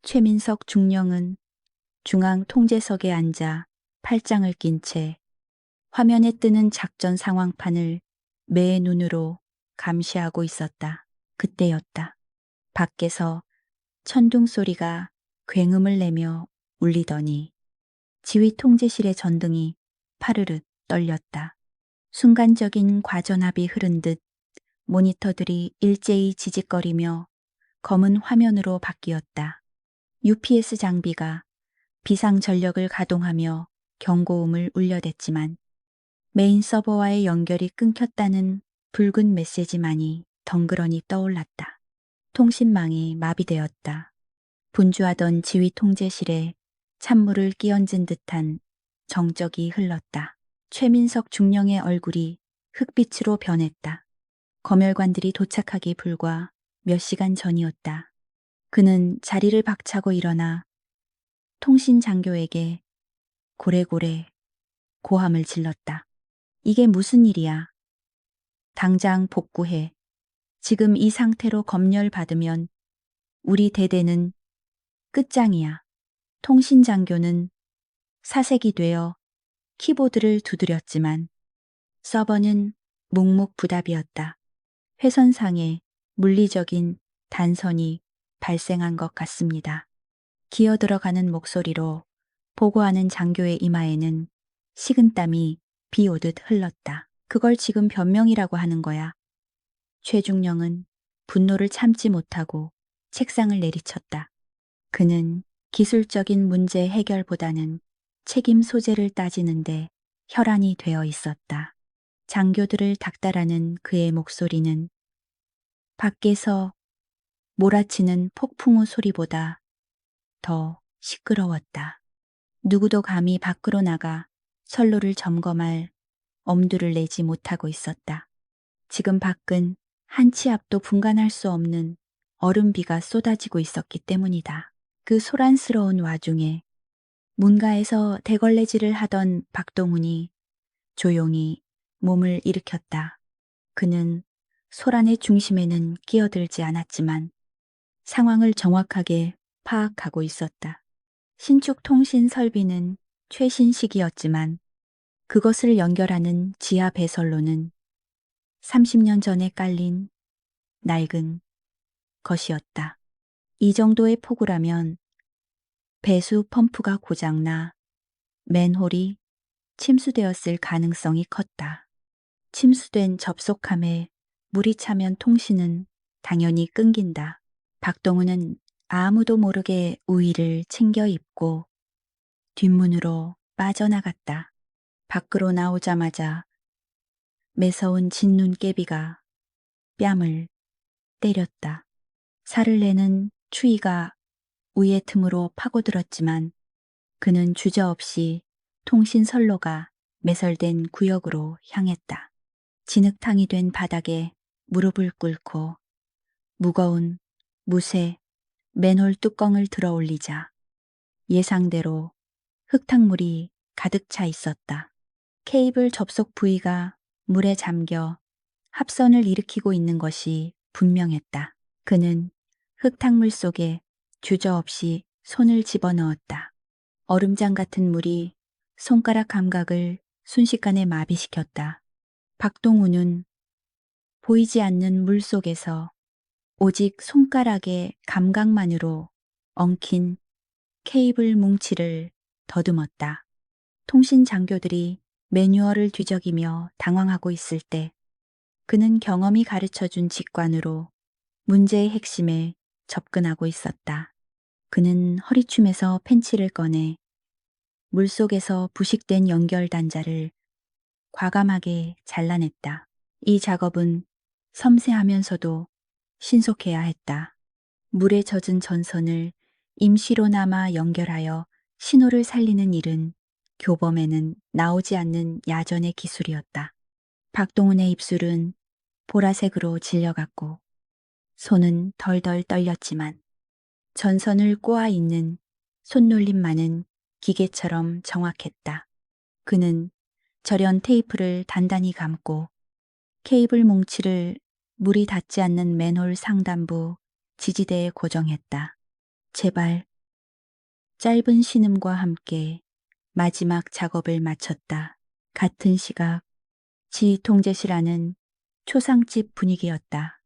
최민석 중령은 중앙 통제석에 앉아 팔짱을 낀 채 화면에 뜨는 작전 상황판을 매의 눈으로 감시하고 있었다. 그때였다. 밖에서 천둥 소리가 굉음을 내며 울리더니 지휘 통제실의 전등이 파르르 떨렸다. 순간적인 과전압이 흐른 듯 모니터들이 일제히 지직거리며 검은 화면으로 바뀌었다. UPS 장비가 비상 전력을 가동하며 경고음을 울려댔지만 메인 서버와의 연결이 끊겼다는 붉은 메시지만이 덩그러니 떠올랐다. 통신망이 마비되었다. 분주하던 지휘 통제실에 찬물을 끼얹은 듯한 정적이 흘렀다. 최민석 중령의 얼굴이 흑빛으로 변했다. 검열관들이 도착하기 불과 몇 시간 전이었다. 그는 자리를 박차고 일어나 통신 장교에게 고래고래 고함을 질렀다. 이게 무슨 일이야? 당장 복구해. 지금 이 상태로 검열 받으면 우리 대대는 끝장이야. 통신 장교는 사색이 되어 키보드를 두드렸지만 서버는 묵묵부답이었다. 회선상에 물리적인 단선이 발생한 것 같습니다. 기어 들어가는 목소리로 보고하는 장교의 이마에는 식은땀이 비 오듯 흘렀다. 그걸 지금 변명이라고 하는 거야. 최중령은 분노를 참지 못하고 책상을 내리쳤다. 그는 기술적인 문제 해결보다는 책임 소재를 따지는데 혈안이 되어 있었다. 장교들을 닥달하는 그의 목소리는 밖에서 몰아치는 폭풍우 소리보다 더 시끄러웠다. 누구도 감히 밖으로 나가 선로를 점검할 엄두를 내지 못하고 있었다. 지금 밖은 한 치 앞도 분간할 수 없는 얼음비가 쏟아지고 있었기 때문이다. 그 소란스러운 와중에 문가에서 대걸레질을 하던 박동훈이 조용히 몸을 일으켰다. 그는 소란의 중심에는 끼어들지 않았지만 상황을 정확하게 파악하고 있었다. 신축 통신 설비는 최신식이었지만 그것을 연결하는 지하 배선로는 30년 전에 깔린 낡은 것이었다. 이 정도의 폭우라면 배수 펌프가 고장나 맨홀이 침수되었을 가능성이 컸다. 침수된 접속함에 물이 차면 통신은 당연히 끊긴다. 박동훈은 아무도 모르게 우의를 챙겨 입고 뒷문으로 빠져나갔다. 밖으로 나오자마자 매서운 진눈깨비가 뺨을 때렸다. 살을 내는 추위가 우의 틈으로 파고들었지만 그는 주저없이 통신선로가 매설된 구역으로 향했다. 진흙탕이 된 바닥에 무릎을 꿇고 무거운 무쇠 맨홀 뚜껑을 들어 올리자 예상대로 흙탕물이 가득 차 있었다. 케이블 접속 부위가 물에 잠겨 합선을 일으키고 있는 것이 분명했다. 그는 흙탕물 속에 주저없이 손을 집어넣었다. 얼음장 같은 물이 손가락 감각을 순식간에 마비시켰다. 박동훈은 보이지 않는 물 속에서 오직 손가락의 감각만으로 엉킨 케이블 뭉치를 더듬었다. 통신 장교들이 매뉴얼을 뒤적이며 당황하고 있을 때 그는 경험이 가르쳐준 직관으로 문제의 핵심에 접근하고 있었다. 그는 허리춤에서 펜치를 꺼내 물속에서 부식된 연결 단자를 과감하게 잘라냈다. 이 작업은 섬세하면서도 신속해야 했다. 물에 젖은 전선을 임시로나마 연결하여 신호를 살리는 일은 교범에는 나오지 않는 야전의 기술이었다. 박동훈의 입술은 보라색으로 질려갔고 손은 덜덜 떨렸지만 전선을 꼬아 있는 손놀림만은 기계처럼 정확했다. 그는 절연 테이프를 단단히 감고 케이블 뭉치를 물이 닿지 않는 맨홀 상단부 지지대에 고정했다. 제발. 짧은 신음과 함께 마지막 작업을 마쳤다. 같은 시각 지휘통제실 안은 초상집 분위기였다.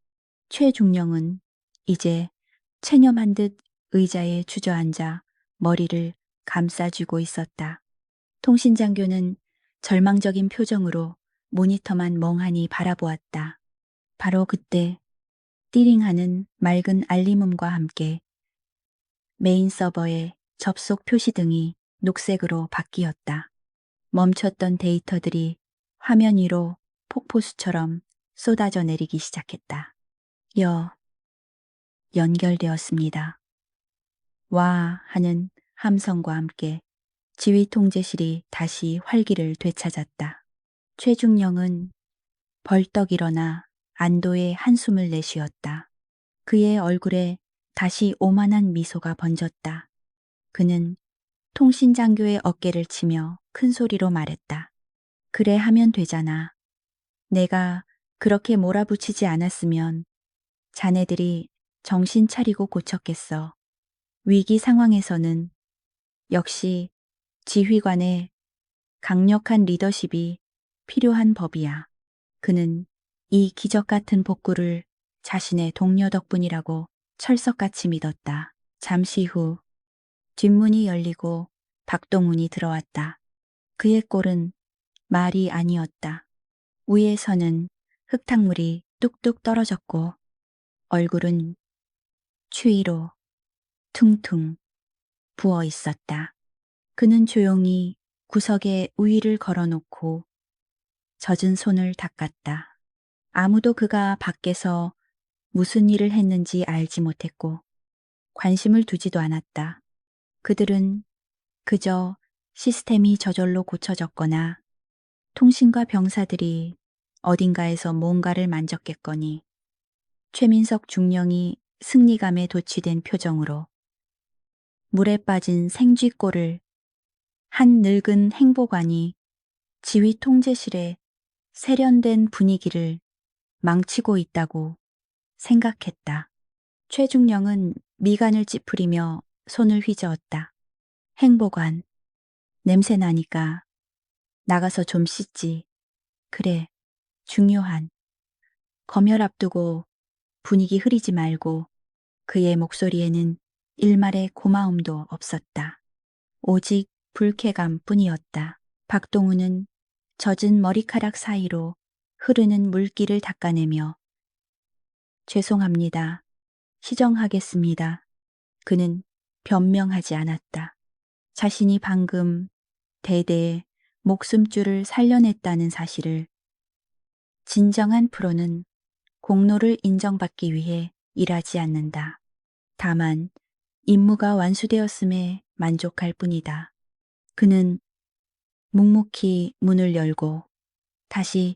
최중령은 이제 체념한 듯 의자에 주저앉아 머리를 감싸쥐고 있었다. 통신장교는 절망적인 표정으로 모니터만 멍하니 바라보았다. 바로 그때 띠링하는 맑은 알림음과 함께 메인 서버의 접속 표시등이 녹색으로 바뀌었다. 멈췄던 데이터들이 화면 위로 폭포수처럼 쏟아져 내리기 시작했다. 연결되었습니다. 와 하는 함성과 함께 지휘통제실이 다시 활기를 되찾았다. 최중령은 벌떡 일어나 안도의 한숨을 내쉬었다. 그의 얼굴에 다시 오만한 미소가 번졌다. 그는 통신장교의 어깨를 치며 큰 소리로 말했다. 그래 하면 되잖아. 내가 그렇게 몰아붙이지 않았으면 자네들이 정신 차리고 고쳤겠어. 위기 상황에서는 역시 지휘관의 강력한 리더십이 필요한 법이야. 그는 이 기적 같은 복구를 자신의 동료 덕분이라고 철석같이 믿었다. 잠시 후 뒷문이 열리고 박동훈이 들어왔다. 그의 꼴은 말이 아니었다. 위에서는 흙탕물이 뚝뚝 떨어졌고 얼굴은 추위로 퉁퉁 부어 있었다. 그는 조용히 구석에 우위를 걸어놓고 젖은 손을 닦았다. 아무도 그가 밖에서 무슨 일을 했는지 알지 못했고 관심을 두지도 않았다. 그들은 그저 시스템이 저절로 고쳐졌거나 통신과 병사들이 어딘가에서 뭔가를 만졌겠거니 최민석 중령이 승리감에 도취된 표정으로 물에 빠진 생쥐꼴을 한 늙은 행보관이 지휘 통제실의 세련된 분위기를 망치고 있다고 생각했다. 최중령은 미간을 찌푸리며 손을 휘저었다. 행보관, 냄새 나니까 나가서 좀 씻지. 그래, 중요한. 검열 앞두고 분위기 흐리지 말고. 그의 목소리에는 일말의 고마움도 없었다. 오직 불쾌감 뿐이었다. 박동훈은 젖은 머리카락 사이로 흐르는 물기를 닦아내며 죄송합니다. 시정하겠습니다. 그는 변명하지 않았다. 자신이 방금 대대의 목숨줄을 살려냈다는 사실을 진정한 프로는 공로를 인정받기 위해 일하지 않는다. 다만 임무가 완수되었음에 만족할 뿐이다. 그는 묵묵히 문을 열고 다시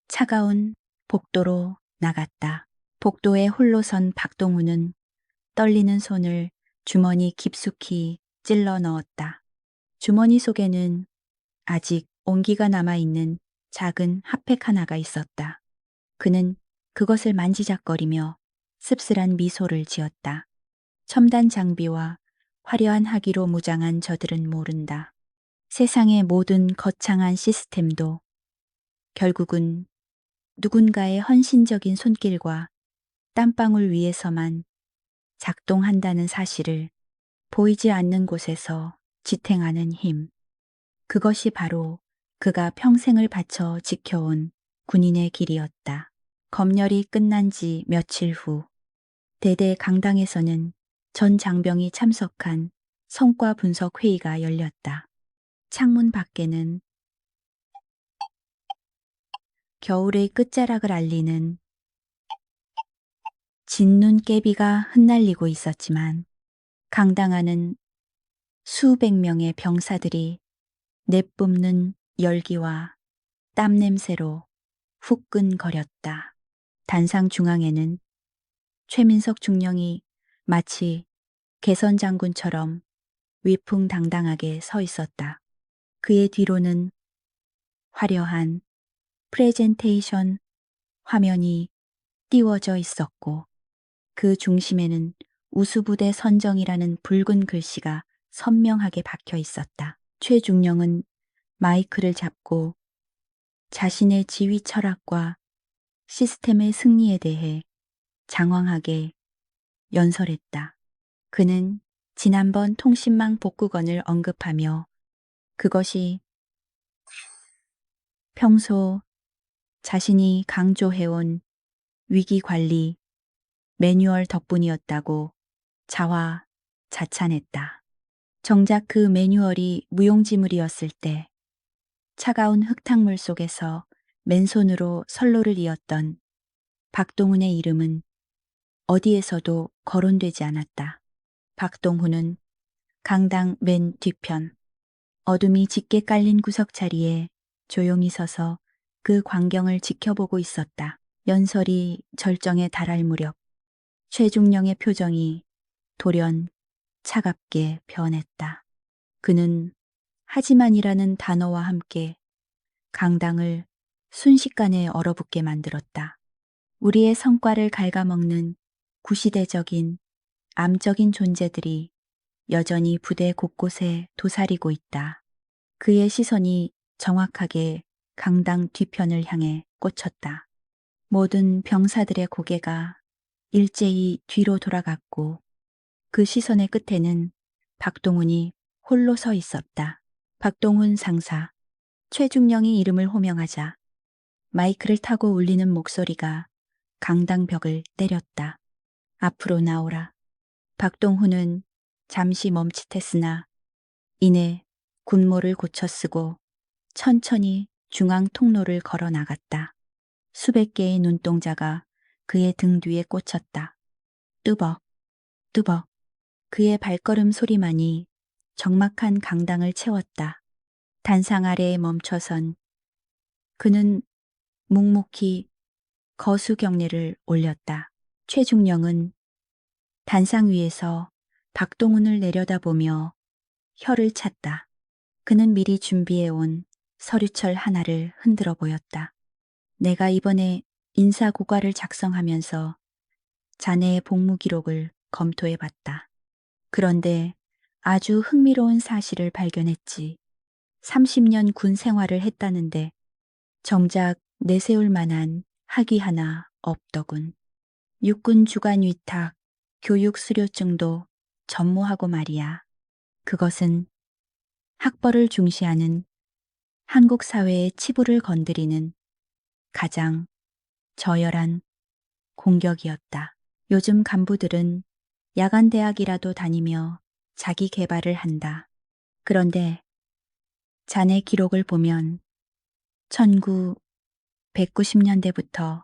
차가운 복도로 나갔다. 복도에 홀로 선 박동훈은 떨리는 손을 주머니 깊숙이 찔러 넣었다. 주머니 속에는 아직 온기가 남아있는 작은 핫팩 하나가 있었다. 그는 그것을 만지작거리며 씁쓸한 미소를 지었다. 첨단 장비와 화려한 하기로 무장한 저들은 모른다. 세상의 모든 거창한 시스템도 결국은 누군가의 헌신적인 손길과 땀방울 위에서만 작동한다는 사실을 보이지 않는 곳에서 지탱하는 힘. 그것이 바로 그가 평생을 바쳐 지켜온 군인의 길이었다. 검열이 끝난 지 며칠 후 대대 강당에서는 전 장병이 참석한 성과 분석 회의가 열렸다. 창문 밖에는 겨울의 끝자락을 알리는 진눈 깨비가 흩날리고 있었지만 강당안은 수백 명의 병사들이 내뿜는 열기와 땀 냄새로 후끈거렸다. 단상 중앙에는 최민석 중령이 마치 개선 장군처럼 위풍당당하게 서 있었다. 그의 뒤로는 화려한 프레젠테이션 화면이 띄워져 있었고 그 중심에는 우수부대 선정이라는 붉은 글씨가 선명하게 박혀 있었다. 최중령은 마이크를 잡고 자신의 지휘 철학과 시스템의 승리에 대해 장황하게 연설했다. 그는 지난번 통신망 복구건을 언급하며 그것이 평소 자신이 강조해온 위기관리 매뉴얼 덕분이었다고 자화자찬했다. 정작 그 매뉴얼이 무용지물이었을 때 차가운 흙탕물 속에서 맨손으로 선로를 이었던 박동훈의 이름은 어디에서도 거론되지 않았다. 박동훈은 강당 맨 뒤편 어둠이 짙게 깔린 구석 자리에 조용히 서서 그 광경을 지켜보고 있었다. 연설이 절정에 달할 무렵 최중령의 표정이 돌연 차갑게 변했다. 그는 하지만이라는 단어와 함께 강당을 순식간에 얼어붙게 만들었다. 우리의 성과를 갉아먹는 구시대적인 암적인 존재들이 여전히 부대 곳곳에 도사리고 있다. 그의 시선이 정확하게 강당 뒤편을 향해 꽂혔다. 모든 병사들의 고개가 일제히 뒤로 돌아갔고 그 시선의 끝에는 박동훈이 홀로 서 있었다. 박동훈 상사. 최중령이 이름을 호명하자 마이크를 타고 울리는 목소리가 강당 벽을 때렸다. 앞으로 나오라. 박동훈은 잠시 멈칫했으나 이내 군모를 고쳐 쓰고 천천히 중앙 통로를 걸어 나갔다. 수백 개의 눈동자가 그의 등 뒤에 꽂혔다. 뚜벅, 뚜벅. 그의 발걸음 소리만이 적막한 강당을 채웠다. 단상 아래에 멈춰선 그는 묵묵히 거수경례를 올렸다. 최중령은 단상 위에서 박동훈을 내려다보며 혀를 찼다. 그는 미리 준비해온 서류철 하나를 흔들어 보였다. 내가 이번에 인사고과를 작성하면서 자네의 복무 기록을 검토해 봤다. 그런데 아주 흥미로운 사실을 발견했지. 30년 군 생활을 했다는데 정작 내세울 만한 학위 하나 없더군. 육군 주관 위탁, 교육 수료증도 전무하고 말이야. 그것은 학벌을 중시하는 한국 사회의 치부를 건드리는 가장 저열한 공격이었다. 요즘 간부들은 야간 대학이라도 다니며 자기 개발을 한다. 그런데 자네 기록을 보면 1990년대부터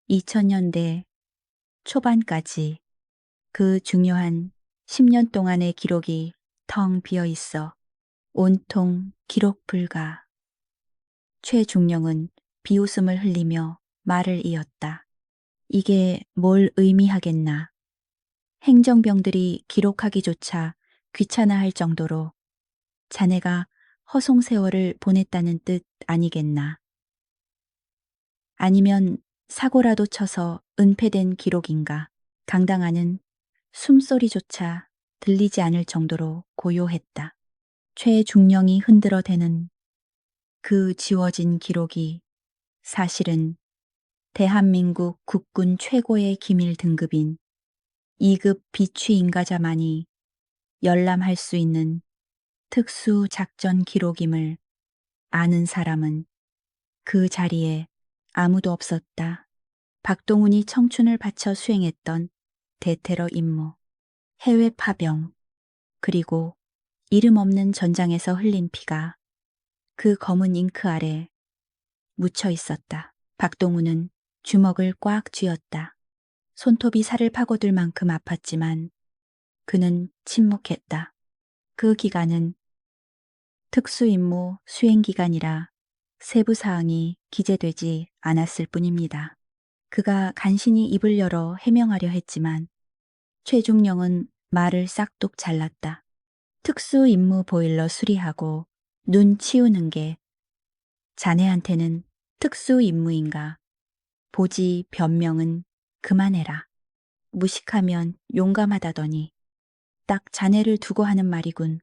2000년대 초반까지 그 중요한 10년 동안의 기록이 텅 비어 있어 온통 기록 불가. 최중령은 비웃음을 흘리며 말을 이었다. 이게 뭘 의미하겠나. 행정병들이 기록하기조차 귀찮아할 정도로 자네가 허송 세월을 보냈다는 뜻 아니겠나. 아니면 사고라도 쳐서 은폐된 기록인가. 강당안은 숨소리조차 들리지 않을 정도로 고요했다. 최중령이 흔들어대는 그 지워진 기록이 사실은 대한민국 국군 최고의 기밀 등급인 2급 비취인가자만이 열람할 수 있는 특수 작전 기록임을 아는 사람은 그 자리에 아무도 없었다. 박동훈이 청춘을 바쳐 수행했던 대테러 임무, 해외 파병, 그리고 이름 없는 전장에서 흘린 피가 그 검은 잉크 아래 묻혀 있었다. 박동훈은 주먹을 꽉 쥐었다. 손톱이 살을 파고들 만큼 아팠지만 그는 침묵했다. 그 기간은 특수임무 수행 기간이라 세부 사항이 기재되지 않았을 뿐입니다. 그가 간신히 입을 열어 해명하려 했지만 최중령은 말을 싹둑 잘랐다. 특수임무 보일러 수리하고 눈 치우는 게 자네한테는 특수임무인가? 보지 변명은 그만해라. 무식하면 용감하다더니 딱 자네를 두고 하는 말이군.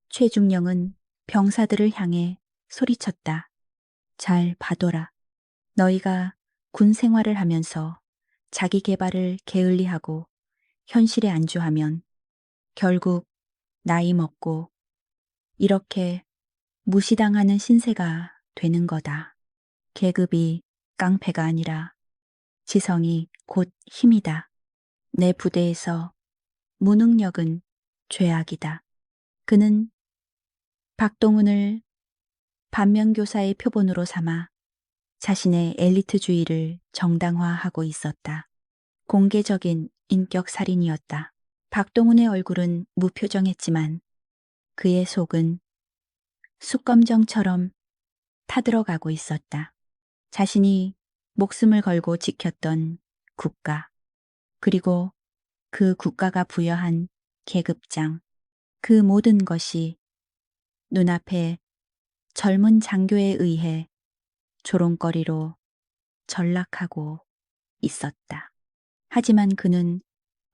최중령은 병사들을 향해 소리쳤다. 잘 봐둬라. 너희가 군 생활을 하면서 자기 개발을 게을리하고 현실에 안주하면 결국 나이 먹고 이렇게 무시당하는 신세가 되는 거다. 계급이 깡패가 아니라 지성이 곧 힘이다. 내 부대에서 무능력은 죄악이다. 그는 박동훈을 반면교사의 표본으로 삼아 자신의 엘리트주의를 정당화하고 있었다. 공개적인 인격 살인이었다. 박동훈의 얼굴은 무표정했지만 그의 속은 숯검정처럼 타들어가고 있었다. 자신이 목숨을 걸고 지켰던 국가, 그리고 그 국가가 부여한 계급장, 그 모든 것이 눈앞에 젊은 장교에 의해 조롱거리로 전락하고 있었다. 하지만 그는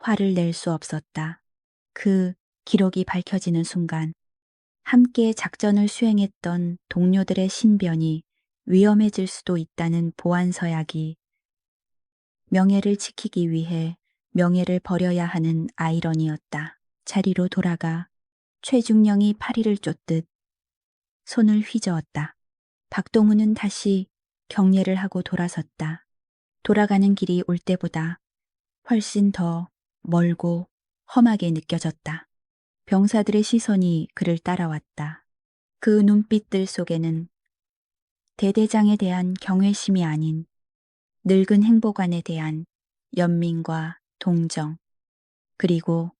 화를 낼 수 없었다. 그 기록이 밝혀지는 순간 함께 작전을 수행했던 동료들의 신변이 위험해질 수도 있다는 보안 서약이 명예를 지키기 위해 명예를 버려야 하는 아이러니였다. 자리로 돌아가 최중령이 파리를 쫓듯 손을 휘저었다. 박동훈은 다시 경례를 하고 돌아섰다. 돌아가는 길이 올 때보다 훨씬 더 멀고 험하게 느껴졌다. 병사들의 시선이 그를 따라왔다. 그 눈빛들 속에는 대대장에 대한 경외심이 아닌 늙은 행보관에 대한 연민과 동정, 그리고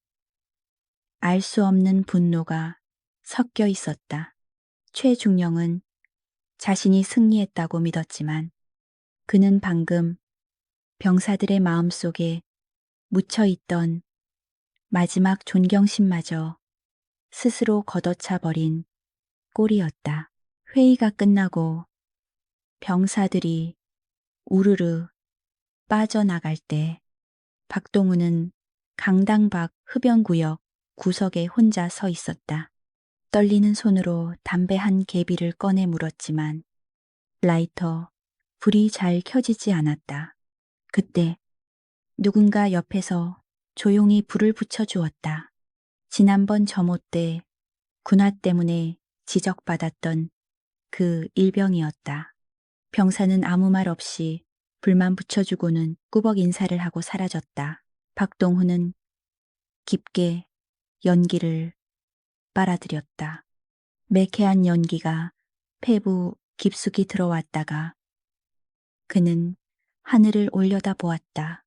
알 수 없는 분노가 섞여 있었다. 최중령은 자신이 승리했다고 믿었지만 그는 방금 병사들의 마음속에 묻혀있던 마지막 존경심마저 스스로 걷어차 버린 꼴이었다. 회의가 끝나고 병사들이 우르르 빠져나갈 때 박동훈은 강당 밖 흡연구역 구석에 혼자 서 있었다. 떨리는 손으로 담배 한 개비를 꺼내 물었지만 라이터 불이 잘 켜지지 않았다. 그때 누군가 옆에서 조용히 불을 붙여주었다. 지난번 점호 때 군화 때문에 지적받았던 그 일병이었다. 병사는 아무 말 없이 불만 붙여주고는 꾸벅 인사를 하고 사라졌다. 박동훈은 깊게 연기를 빨아들였다. 매캐한 연기가 폐부 깊숙이 들어왔다가 그는 하늘을 올려다보았다.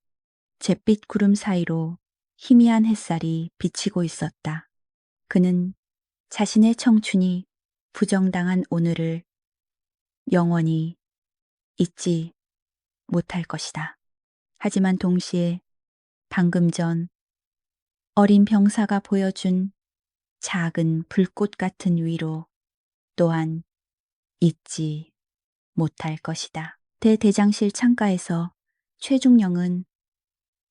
잿빛 구름 사이로 희미한 햇살이 비치고 있었다. 그는 자신의 청춘이 부정당한 오늘을 영원히 잊지 못할 것이다. 하지만 동시에 방금 전 어린 병사가 보여준 작은 불꽃 같은 위로 또한 잊지 못할 것이다. 대대장실 창가에서 최중령은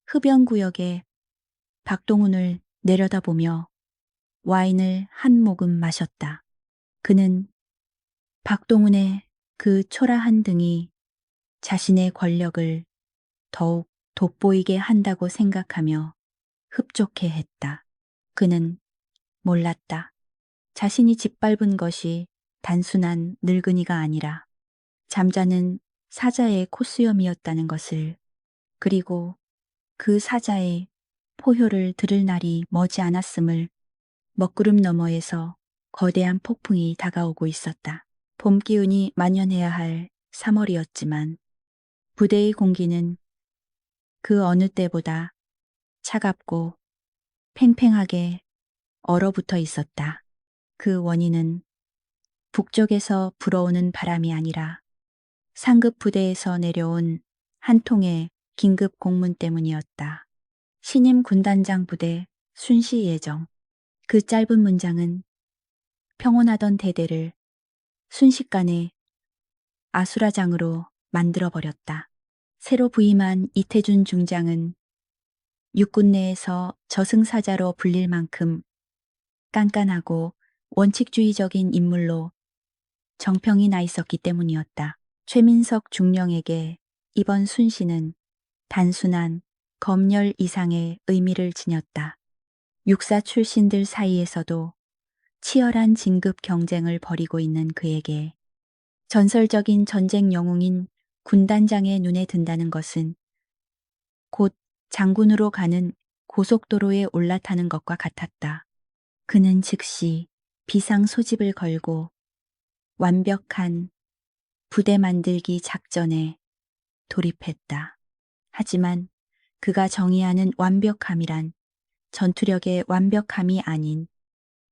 흡연구역에 박동훈을 내려다보며 와인을 한 모금 마셨다. 그는 박동훈의 그 초라한 등이 자신의 권력을 더욱 돋보이게 한다고 생각하며 흡족해 했다. 그는 몰랐다. 자신이 짓밟은 것이 단순한 늙은이가 아니라 잠자는 사자의 콧수염이었다는 것을, 그리고 그 사자의 포효를 들을 날이 머지 않았음을. 먹구름 너머에서 거대한 폭풍이 다가오고 있었다. 봄 기운이 만연해야 할 3월이었지만 부대의 공기는 그 어느 때보다 차갑고 팽팽하게 얼어붙어 있었다. 그 원인은 북쪽에서 불어오는 바람이 아니라 상급 부대에서 내려온 한 통의 긴급 공문 때문이었다. 신임 군단장 부대 순시 예정. 그 짧은 문장은 평온하던 대대를 순식간에 아수라장으로 만들어버렸다. 새로 부임한 이태준 중장은 육군 내에서 저승사자로 불릴 만큼 깐깐하고 원칙주의적인 인물로 정평이 나 있었기 때문이었다. 최민석 중령에게 이번 순시는 단순한 검열 이상의 의미를 지녔다. 육사 출신들 사이에서도 치열한 진급 경쟁을 벌이고 있는 그에게 전설적인 전쟁 영웅인 군단장의 눈에 든다는 것은 곧 장군으로 가는 고속도로에 올라타는 것과 같았다. 그는 즉시 비상 소집을 걸고 완벽한 부대 만들기 작전에 돌입했다. 하지만 그가 정의하는 완벽함이란 전투력의 완벽함이 아닌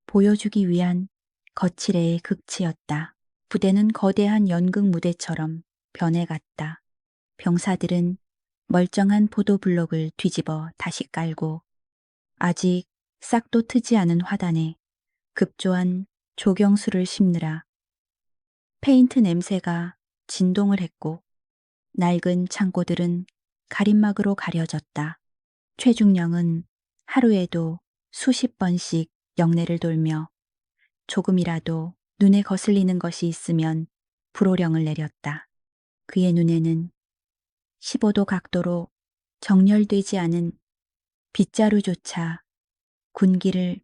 보여주기 위한 거칠애의 극치였다. 부대는 거대한 연극 무대처럼 변해갔다. 병사들은 멀쩡한 보도블록을 뒤집어 다시 깔고 아직 싹도 트지 않은 화단에 급조한 조경수를 심느라 페인트 냄새가 진동을 했고 낡은 창고들은 가림막으로 가려졌다. 최중령은 하루에도 수십 번씩 영내를 돌며 조금이라도 눈에 거슬리는 것이 있으면 불호령을 내렸다. 그의 눈에는 15도 각도로 정렬되지 않은 빗자루조차 군기를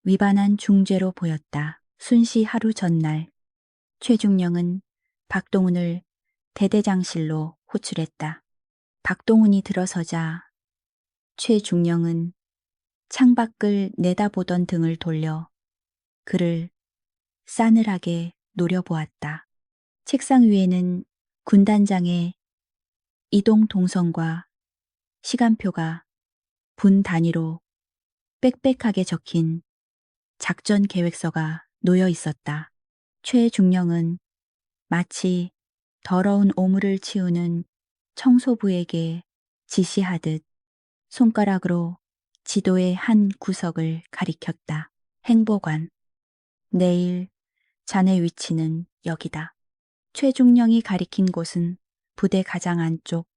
위반한 중죄로 보였다. 순시 하루 전날 최중령은 박동훈을 대대장실로 호출했다. 박동훈이 들어서자 최중령은 창밖을 내다보던 등을 돌려 그를 싸늘하게 노려보았다. 책상 위에는 군단장의 이동 동선과 시간표가 분 단위로 빽빽하게 적힌 작전 계획서가 놓여 있었다. 최중령은 마치 더러운 오물을 치우는 청소부에게 지시하듯 손가락으로 지도의 한 구석을 가리켰다. 행보관. 내일 자네 위치는 여기다. 최중령이 가리킨 곳은 부대 가장 안쪽,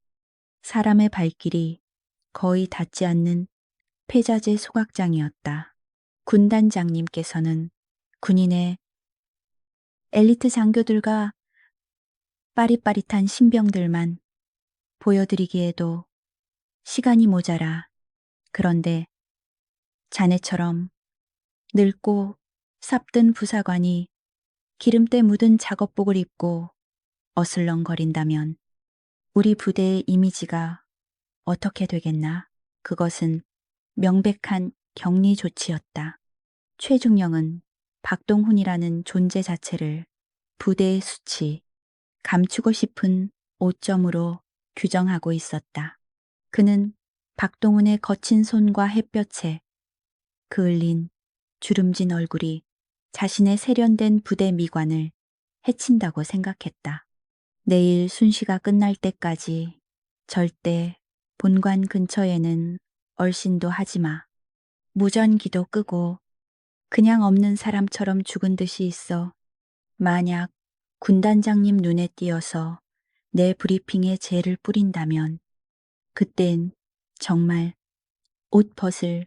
사람의 발길이 거의 닿지 않는 폐자재 소각장이었다. 군단장님께서는 군인의 엘리트 장교들과 빠릿빠릿한 신병들만 보여드리기에도 시간이 모자라. 그런데 자네처럼 늙고 삽든 부사관이 기름때 묻은 작업복을 입고 어슬렁거린다면 우리 부대의 이미지가 어떻게 되겠나? 그것은 명백한 격리 조치였다. 최중령은 박동훈이라는 존재 자체를 부대의 수치, 감추고 싶은 오점으로 규정하고 있었다. 그는 박동훈의 거친 손과 햇볕에 그을린 주름진 얼굴이 자신의 세련된 부대 미관을 해친다고 생각했다. 내일 순시가 끝날 때까지 절대 본관 근처에는 얼씬도 하지 마. 무전기도 끄고 그냥 없는 사람처럼 죽은 듯이 있어. 만약 군단장님 눈에 띄어서 내 브리핑에 재를 뿌린다면 그땐 정말 옷 벗을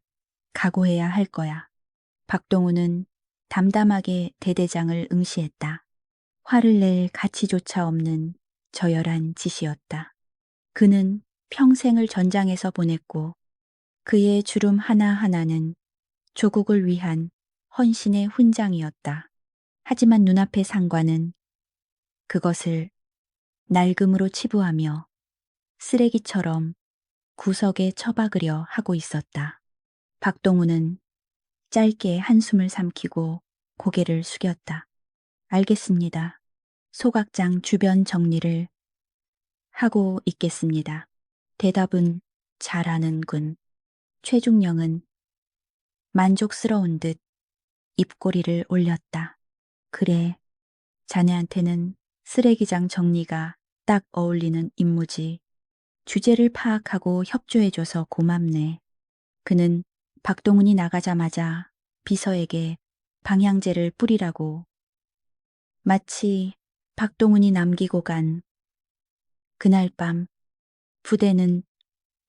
각오해야 할 거야. 박동훈은 담담하게 대대장을 응시했다. 화를 낼 가치조차 없는 저열한 짓이었다. 그는 평생을 전장에서 보냈고 그의 주름 하나하나는 조국을 위한 헌신의 훈장이었다. 하지만 눈앞의 상관은 그것을 낡음으로 치부하며 쓰레기처럼 구석에 처박으려 하고 있었다. 박동훈은 짧게 한숨을 삼키고 고개를 숙였다. 알겠습니다. 소각장 주변 정리를 하고 있겠습니다. 대답은 잘하는군. 최중령은 만족스러운 듯 입꼬리를 올렸다. 그래, 자네한테는 쓰레기장 정리가 딱 어울리는 임무지. 주제를 파악하고 협조해줘서 고맙네. 그는 박동훈이 나가자마자 비서에게 방향제를 뿌리라고 마치 박동훈이 남기고 간 그날 밤 부대는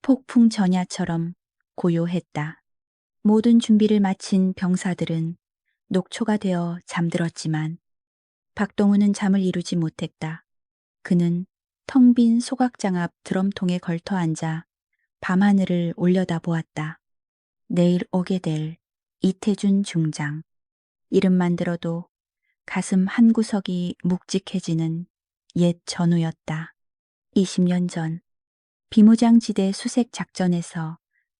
폭풍 전야처럼 고요했다. 모든 준비를 마친 병사들은 녹초가 되어 잠들었지만 박동훈은 잠을 이루지 못했다. 그는 텅 빈 소각장 앞 드럼통에 걸터 앉아 밤하늘을 올려다보았다. 내일 오게 될 이태준 중장. 이름만 들어도 가슴 한구석이 묵직해지는 옛 전우였다. 20년 전 비무장지대 수색 작전에서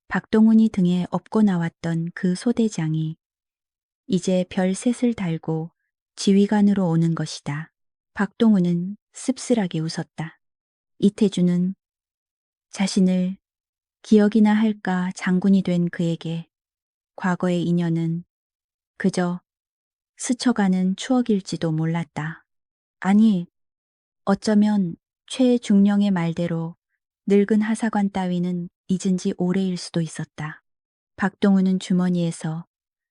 박동훈이 등에 업고 나왔던 그 소대장이 이제 별셋을 달고 지휘관으로 오는 것이다. 박동훈은 씁쓸하게 웃었다. 이태준은 자신을 기억이나 할까 장군이 된 그에게 과거의 인연은 그저 스쳐가는 추억일지도 몰랐다. 아니, 어쩌면 최중령의 말대로 늙은 하사관 따위는 잊은 지 오래일 수도 있었다. 박동훈은 주머니에서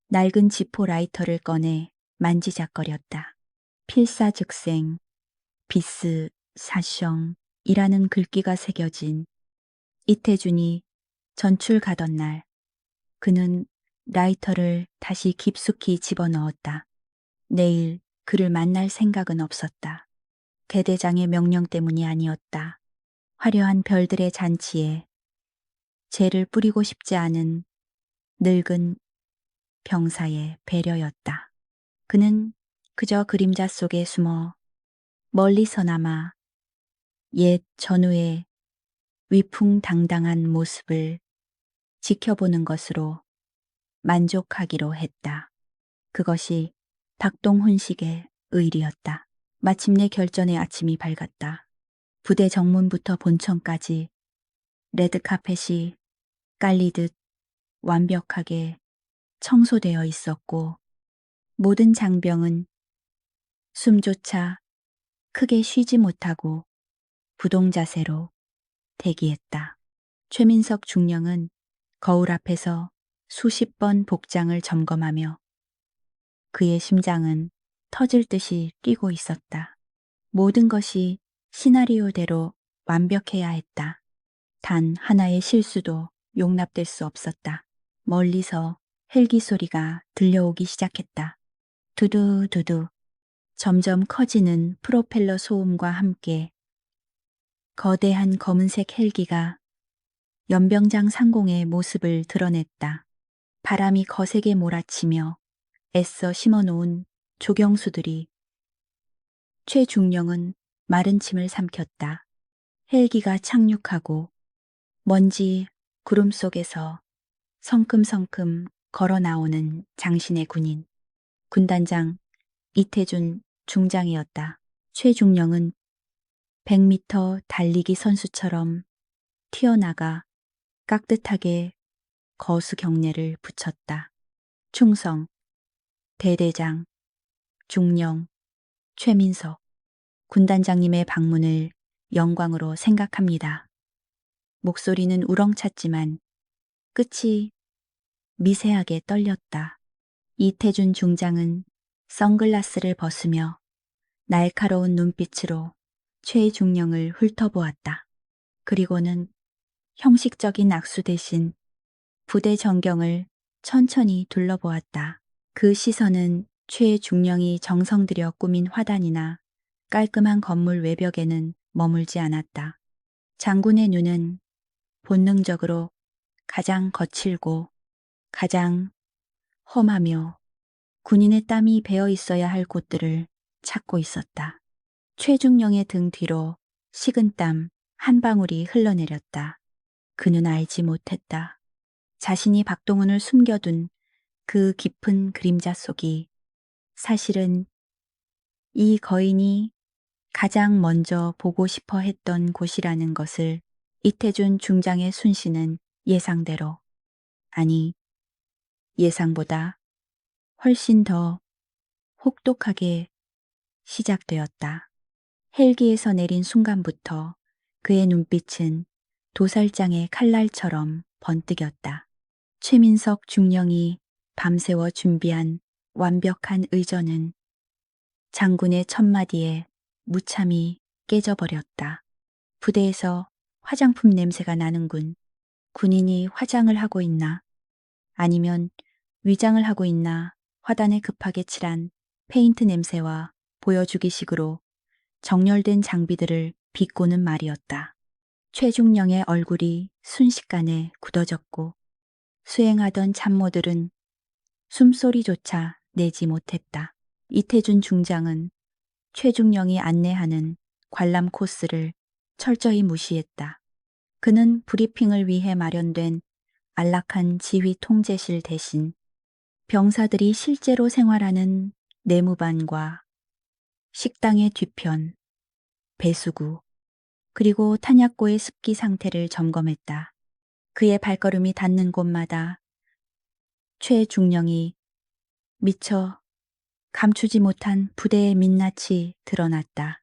낡은 지포 라이터를 꺼내 만지작거렸다. 필사즉생, 비스, 사셩이라는 글귀가 새겨진 이태준이 전출 가던 날, 그는 라이터를 다시 깊숙이 집어넣었다. 내일 그를 만날 생각은 없었다. 대대장의 명령 때문이 아니었다. 화려한 별들의 잔치에 재를 뿌리고 싶지 않은 늙은 병사의 배려였다. 그는 그저 그림자 속에 숨어 멀리서나마 옛 전우의 위풍당당한 모습을 지켜보는 것으로 만족하기로 했다. 그것이 박동훈식의 의리였다. 마침내 결전의 아침이 밝았다. 부대 정문부터 본청까지 레드카펫이 깔리듯 완벽하게 청소되어 있었고 모든 장병은 숨조차 크게 쉬지 못하고 부동자세로 대기했다. 최민석 중령은 거울 앞에서 수십 번 복장을 점검하며 그의 심장은 터질 듯이 뛰고 있었다. 모든 것이 시나리오대로 완벽해야 했다. 단 하나의 실수도 용납될 수 없었다. 멀리서 헬기 소리가 들려오기 시작했다. 두두두두. 점점 커지는 프로펠러 소음과 함께 거대한 검은색 헬기가 연병장 상공의 모습을 드러냈다. 바람이 거세게 몰아치며 애써 심어놓은 조경수들이 최중령은 마른 침을 삼켰다. 헬기가 착륙하고 먼지 구름 속에서 성큼성큼 걸어 나오는 장신의 군인. 군단장 이태준 중장이었다. 최중령은 100m 달리기 선수처럼 튀어나가 깍듯하게 거수 경례를 붙였다. 충성, 대대장, 중령, 최민석, 군단장님의 방문을 영광으로 생각합니다. 목소리는 우렁찼지만 끝이 미세하게 떨렸다. 이태준 중장은 선글라스를 벗으며 날카로운 눈빛으로 최중령을 훑어보았다. 그리고는 형식적인 악수 대신 부대 전경을 천천히 둘러보았다. 그 시선은 최중령이 정성 들여 꾸민 화단이나 깔끔한 건물 외벽에는 머물지 않았다. 장군의 눈은 본능적으로 가장 거칠고 가장 험하며 군인의 땀이 배어 있어야 할 곳들을 찾고 있었다. 최중령의 등 뒤로 식은땀 한 방울이 흘러내렸다. 그는 알지 못했다. 자신이 박동훈을 숨겨둔 그 깊은 그림자 속이 사실은 이 거인이 가장 먼저 보고 싶어 했던 곳이라는 것을 이태준 중장의 순신은 예상대로, 아니, 예상보다 훨씬 더 혹독하게 시작되었다. 헬기에서 내린 순간부터 그의 눈빛은 도살장의 칼날처럼 번뜩였다. 최민석 중령이 밤새워 준비한 완벽한 의전은 장군의 첫마디에 무참히 깨져버렸다. 부대에서 화장품 냄새가 나는군. 군인이 화장을 하고 있나? 아니면 위장을 하고 있나? 화단에 급하게 칠한 페인트 냄새와 보여주기식으로 정렬된 장비들을 비꼬는 말이었다. 최중령의 얼굴이 순식간에 굳어졌고 수행하던 참모들은 숨소리조차 내지 못했다. 이태준 중장은 최중령이 안내하는 관람 코스를 철저히 무시했다. 그는 브리핑을 위해 마련된 안락한 지휘 통제실 대신 병사들이 실제로 생활하는 내무반과 식당의 뒤편, 배수구, 그리고 탄약고의 습기 상태를 점검했다. 그의 발걸음이 닿는 곳마다 최중령이 미처 감추지 못한 부대의 민낯이 드러났다.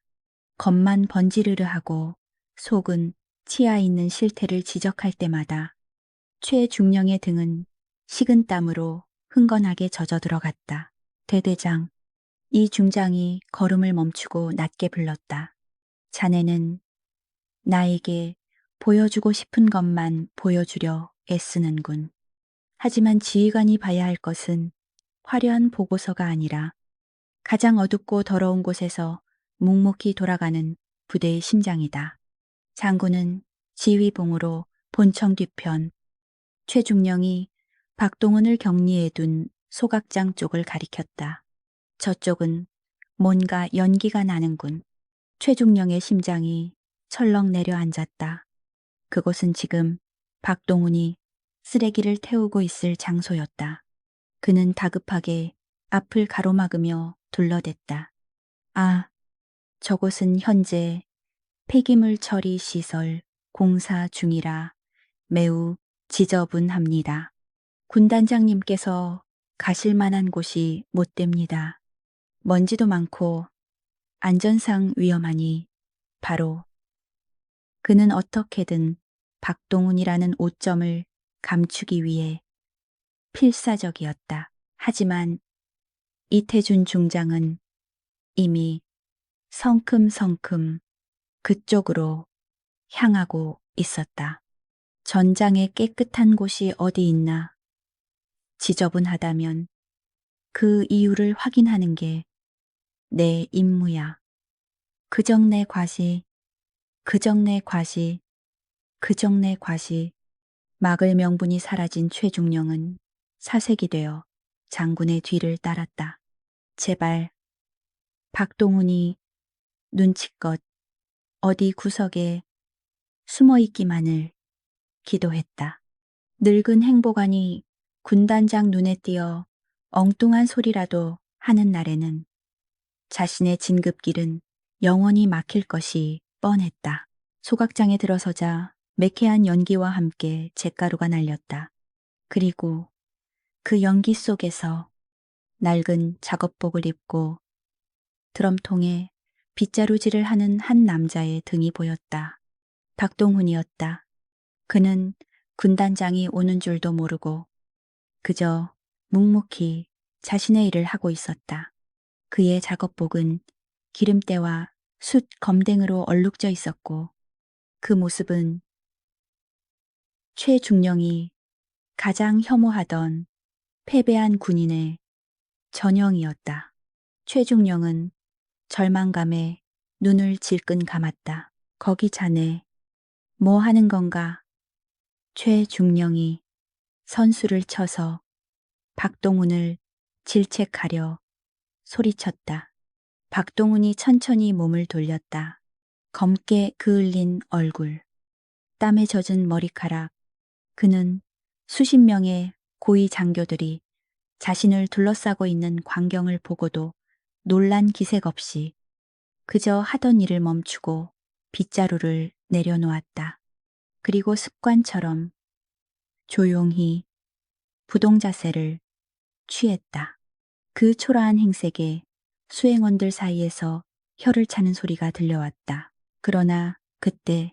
겉만 번지르르하고 속은 치아 있는 실태를 지적할 때마다 최중령의 등은 식은땀으로 흥건하게 젖어 들어갔다. 대대장, 이 중장이 걸음을 멈추고 낮게 불렀다. 자네는 나에게 보여주고 싶은 것만 보여주려 애쓰는군. 하지만 지휘관이 봐야 할 것은 화려한 보고서가 아니라 가장 어둡고 더러운 곳에서 묵묵히 돌아가는 부대의 심장이다. 장군은 지휘봉으로 본청 뒤편 최중령이 박동원을 격리해 둔 소각장 쪽을 가리켰다. 저쪽은 뭔가 연기가 나는군. 최중령의 심장이 철렁 내려앉았다. 그곳은 지금 박동훈이 쓰레기를 태우고 있을 장소였다. 그는 다급하게 앞을 가로막으며 둘러댔다. 아, 저곳은 현재 폐기물 처리 시설 공사 중이라 매우 지저분합니다. 군단장님께서 가실 만한 곳이 못 됩니다. 먼지도 많고 안전상 위험하니 바로 그는 어떻게든 박동훈이라는 오점을 감추기 위해 필사적이었다. 하지만 이태준 중장은 이미 성큼성큼 그쪽으로 향하고 있었다. 전장에 깨끗한 곳이 어디 있나? 지저분하다면 그 이유를 확인하는 게 내 임무야. 그정내 과시, 그정내 과시, 그정내 과시. 막을 명분이 사라진 최중령은 사색이 되어 장군의 뒤를 따랐다. 제발 박동훈이 눈치껏 어디 구석에 숨어 있기만을 기도했다. 늙은 행보관이 군단장 눈에 띄어 엉뚱한 소리라도 하는 날에는 자신의 진급길은 영원히 막힐 것이 뻔했다. 소각장에 들어서자 매캐한 연기와 함께 잿가루가 날렸다. 그리고 그 연기 속에서 낡은 작업복을 입고 드럼통에 빗자루질을 하는 한 남자의 등이 보였다. 박동훈이었다. 그는 군단장이 오는 줄도 모르고 그저 묵묵히 자신의 일을 하고 있었다. 그의 작업복은 기름때와 숯 검댕으로 얼룩져 있었고 그 모습은 최중령이 가장 혐오하던 패배한 군인의 전형이었다. 최중령은 절망감에 눈을 질끈 감았다. 거기 자네 뭐 하는 건가? 최중령이 선수를 쳐서 박동훈을 질책하려 소리쳤다. 박동훈이 천천히 몸을 돌렸다. 검게 그을린 얼굴, 땀에 젖은 머리카락. 그는 수십 명의 고위 장교들이 자신을 둘러싸고 있는 광경을 보고도 놀란 기색 없이 그저 하던 일을 멈추고 빗자루를 내려놓았다. 그리고 습관처럼 조용히 부동 자세를 취했다. 그 초라한 행색에 수행원들 사이에서 혀를 차는 소리가 들려왔다. 그러나 그때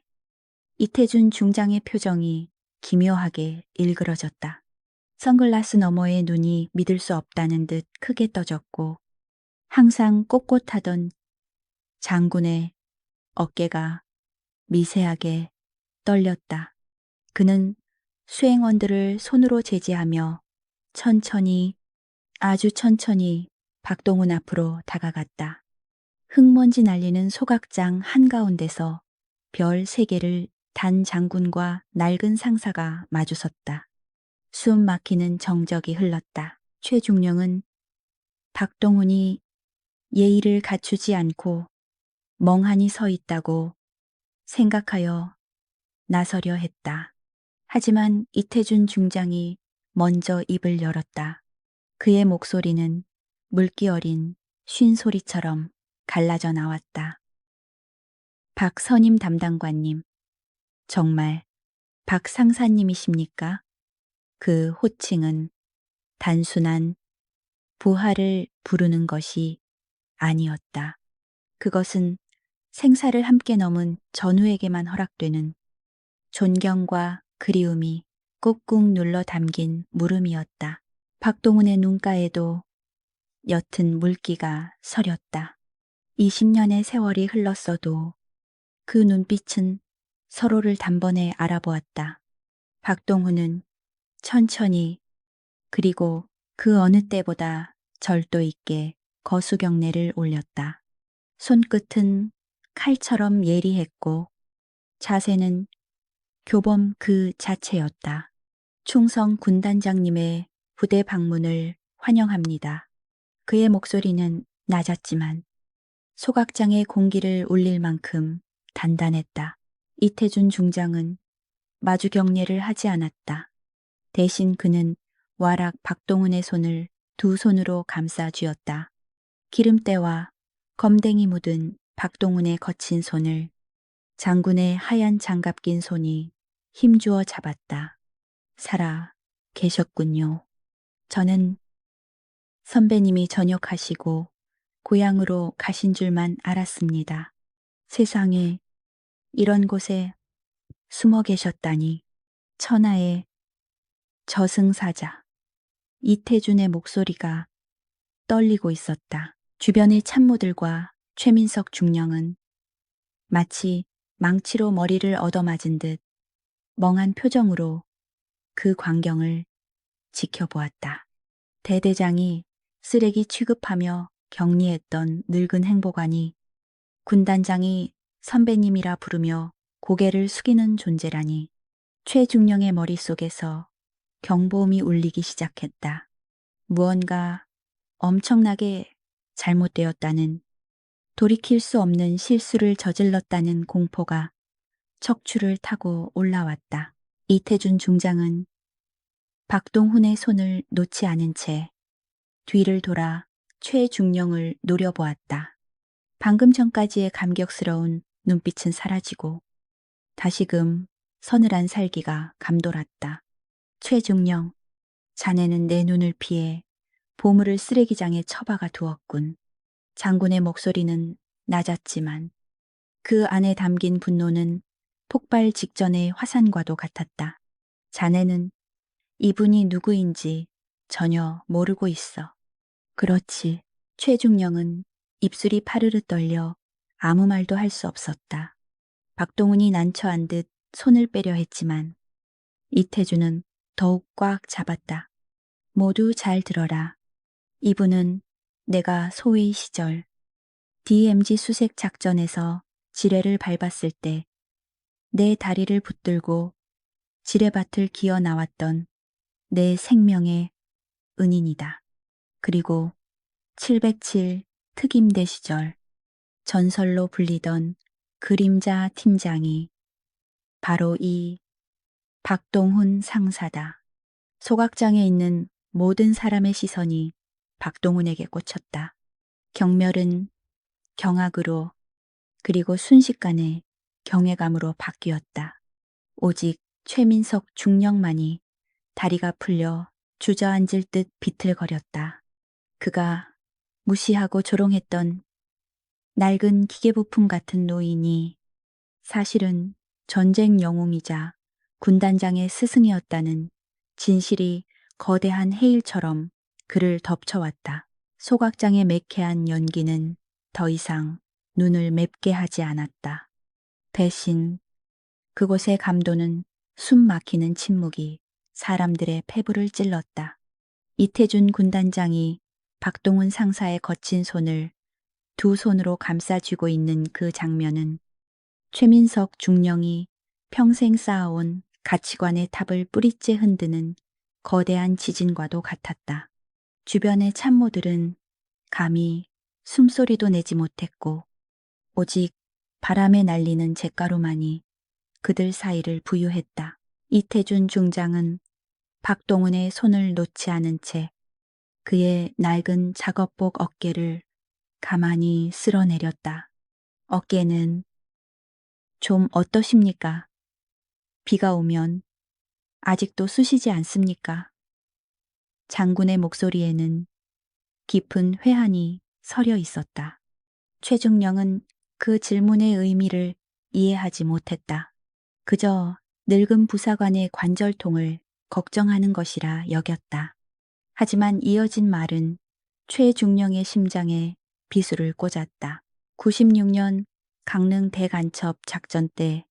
이태준 중장의 표정이 기묘하게 일그러졌다. 선글라스 너머의 눈이 믿을 수 없다는 듯 크게 떠졌고 항상 꼿꼿하던 장군의 어깨가 미세하게 떨렸다. 그는 수행원들을 손으로 제지하며 천천히, 아주 천천히 박동훈 앞으로 다가갔다. 흙먼지 날리는 소각장 한가운데서 별 3개를 단 장군과 낡은 상사가 마주섰다. 숨 막히는 정적이 흘렀다. 최중령은 박동훈이 예의를 갖추지 않고 멍하니 서 있다고 생각하여 나서려 했다. 하지만 이태준 중장이 먼저 입을 열었다. 그의 목소리는 물기 어린 쉰소리처럼 갈라져 나왔다. 박 선임 담당관님, 정말 박 상사님이십니까? 그 호칭은 단순한 부하를 부르는 것이 아니었다. 그것은 생사를 함께 넘은 전우에게만 허락되는 존경과 그리움이 꾹꾹 눌러 담긴 물음이었다. 박동훈의 눈가에도 옅은 물기가 서렸다. 20년의 세월이 흘렀어도 그 눈빛은 서로를 단번에 알아보았다. 박동훈은 천천히 그리고 그 어느 때보다 절도 있게 거수경례를 올렸다. 손끝은 칼처럼 예리했고 자세는 교범 그 자체였다. 충성 군단장님의 부대 방문을 환영합니다. 그의 목소리는 낮았지만 소각장의 공기를 울릴 만큼 단단했다. 이태준 중장은 마주 경례를 하지 않았다. 대신 그는 와락 박동훈의 손을 2손으로 감싸 쥐었다. 기름때와 검댕이 묻은 박동훈의 거친 손을 장군의 하얀 장갑 낀 손이 힘주어 잡았다. 살아 계셨군요. 저는 선배님이 전역하시고 고향으로 가신 줄만 알았습니다. 세상에 이런 곳에 숨어 계셨다니. 천하의 저승사자. 이태준의 목소리가 떨리고 있었다. 주변의 참모들과 최민석 중령은 마치 망치로 머리를 얻어맞은 듯 멍한 표정으로 그 광경을 지켜보았다. 대대장이 쓰레기 취급하며 격리했던 늙은 행보관이 군단장이 선배님이라 부르며 고개를 숙이는 존재라니. 최중령의 머릿속에서 경보음이 울리기 시작했다. 무언가 엄청나게 잘못되었다는, 돌이킬 수 없는 실수를 저질렀다는 공포가 척추를 타고 올라왔다. 이태준 중장은 박동훈의 손을 놓지 않은 채 뒤를 돌아 최중령을 노려보았다. 방금 전까지의 감격스러운 눈빛은 사라지고 다시금 서늘한 살기가 감돌았다. 최중령, 자네는 내 눈을 피해 보물을 쓰레기장에 처박아 두었군. 장군의 목소리는 낮았지만 그 안에 담긴 분노는 폭발 직전의 화산과도 같았다. 자네는 이분이 누구인지 전혀 모르고 있어. 그렇지. 최중령은 입술이 파르르 떨려 아무 말도 할 수 없었다. 박동훈이 난처한 듯 손을 빼려 했지만 이태준은 더욱 꽉 잡았다. 모두 잘 들어라. 이분은 내가 소위 시절 DMZ 수색 작전에서 지뢰를 밟았을 때 내 다리를 붙들고 지뢰밭을 기어 나왔던 내 생명의 은인이다. 그리고 707 특임대 시절 전설로 불리던 그림자 팀장이 바로 이 박동훈 상사다. 소각장에 있는 모든 사람의 시선이 박동훈에게 꽂혔다. 경멸은 경악으로 그리고 순식간에 경외감으로 바뀌었다. 오직 최민석 중령만이 다리가 풀려 주저앉을 듯 비틀거렸다. 그가 무시하고 조롱했던 낡은 기계부품 같은 노인이 사실은 전쟁 영웅이자 군단장의 스승이었다는 진실이 거대한 해일처럼 그를 덮쳐왔다. 소각장의 매캐한 연기는 더 이상 눈을 맵게 하지 않았다. 대신 그곳의 감도는 숨 막히는 침묵이 사람들의 폐부를 찔렀다. 이태준 군단장이 박동훈 상사의 거친 손을 두 손으로 감싸쥐고 있는 그 장면은 최민석 중령이 평생 쌓아온 가치관의 탑을 뿌리째 흔드는 거대한 지진과도 같았다. 주변의 참모들은 감히 숨소리도 내지 못했고 오직 바람에 날리는 잿가루만이 그들 사이를 부유했다. 이태준 중장은 박동훈의 손을 놓지 않은 채 그의 낡은 작업복 어깨를 가만히 쓸어내렸다. 어깨는 좀 어떠십니까? 비가 오면 아직도 쑤시지 않습니까? 장군의 목소리에는 깊은 회한이 서려 있었다. 최중령은 그 질문의 의미를 이해하지 못했다. 그저 늙은 부사관의 관절통을 걱정하는 것이라 여겼다. 하지만 이어진 말은 최중령의 심장에 비수를 꽂았다. 96년 강릉 대간첩 작전 때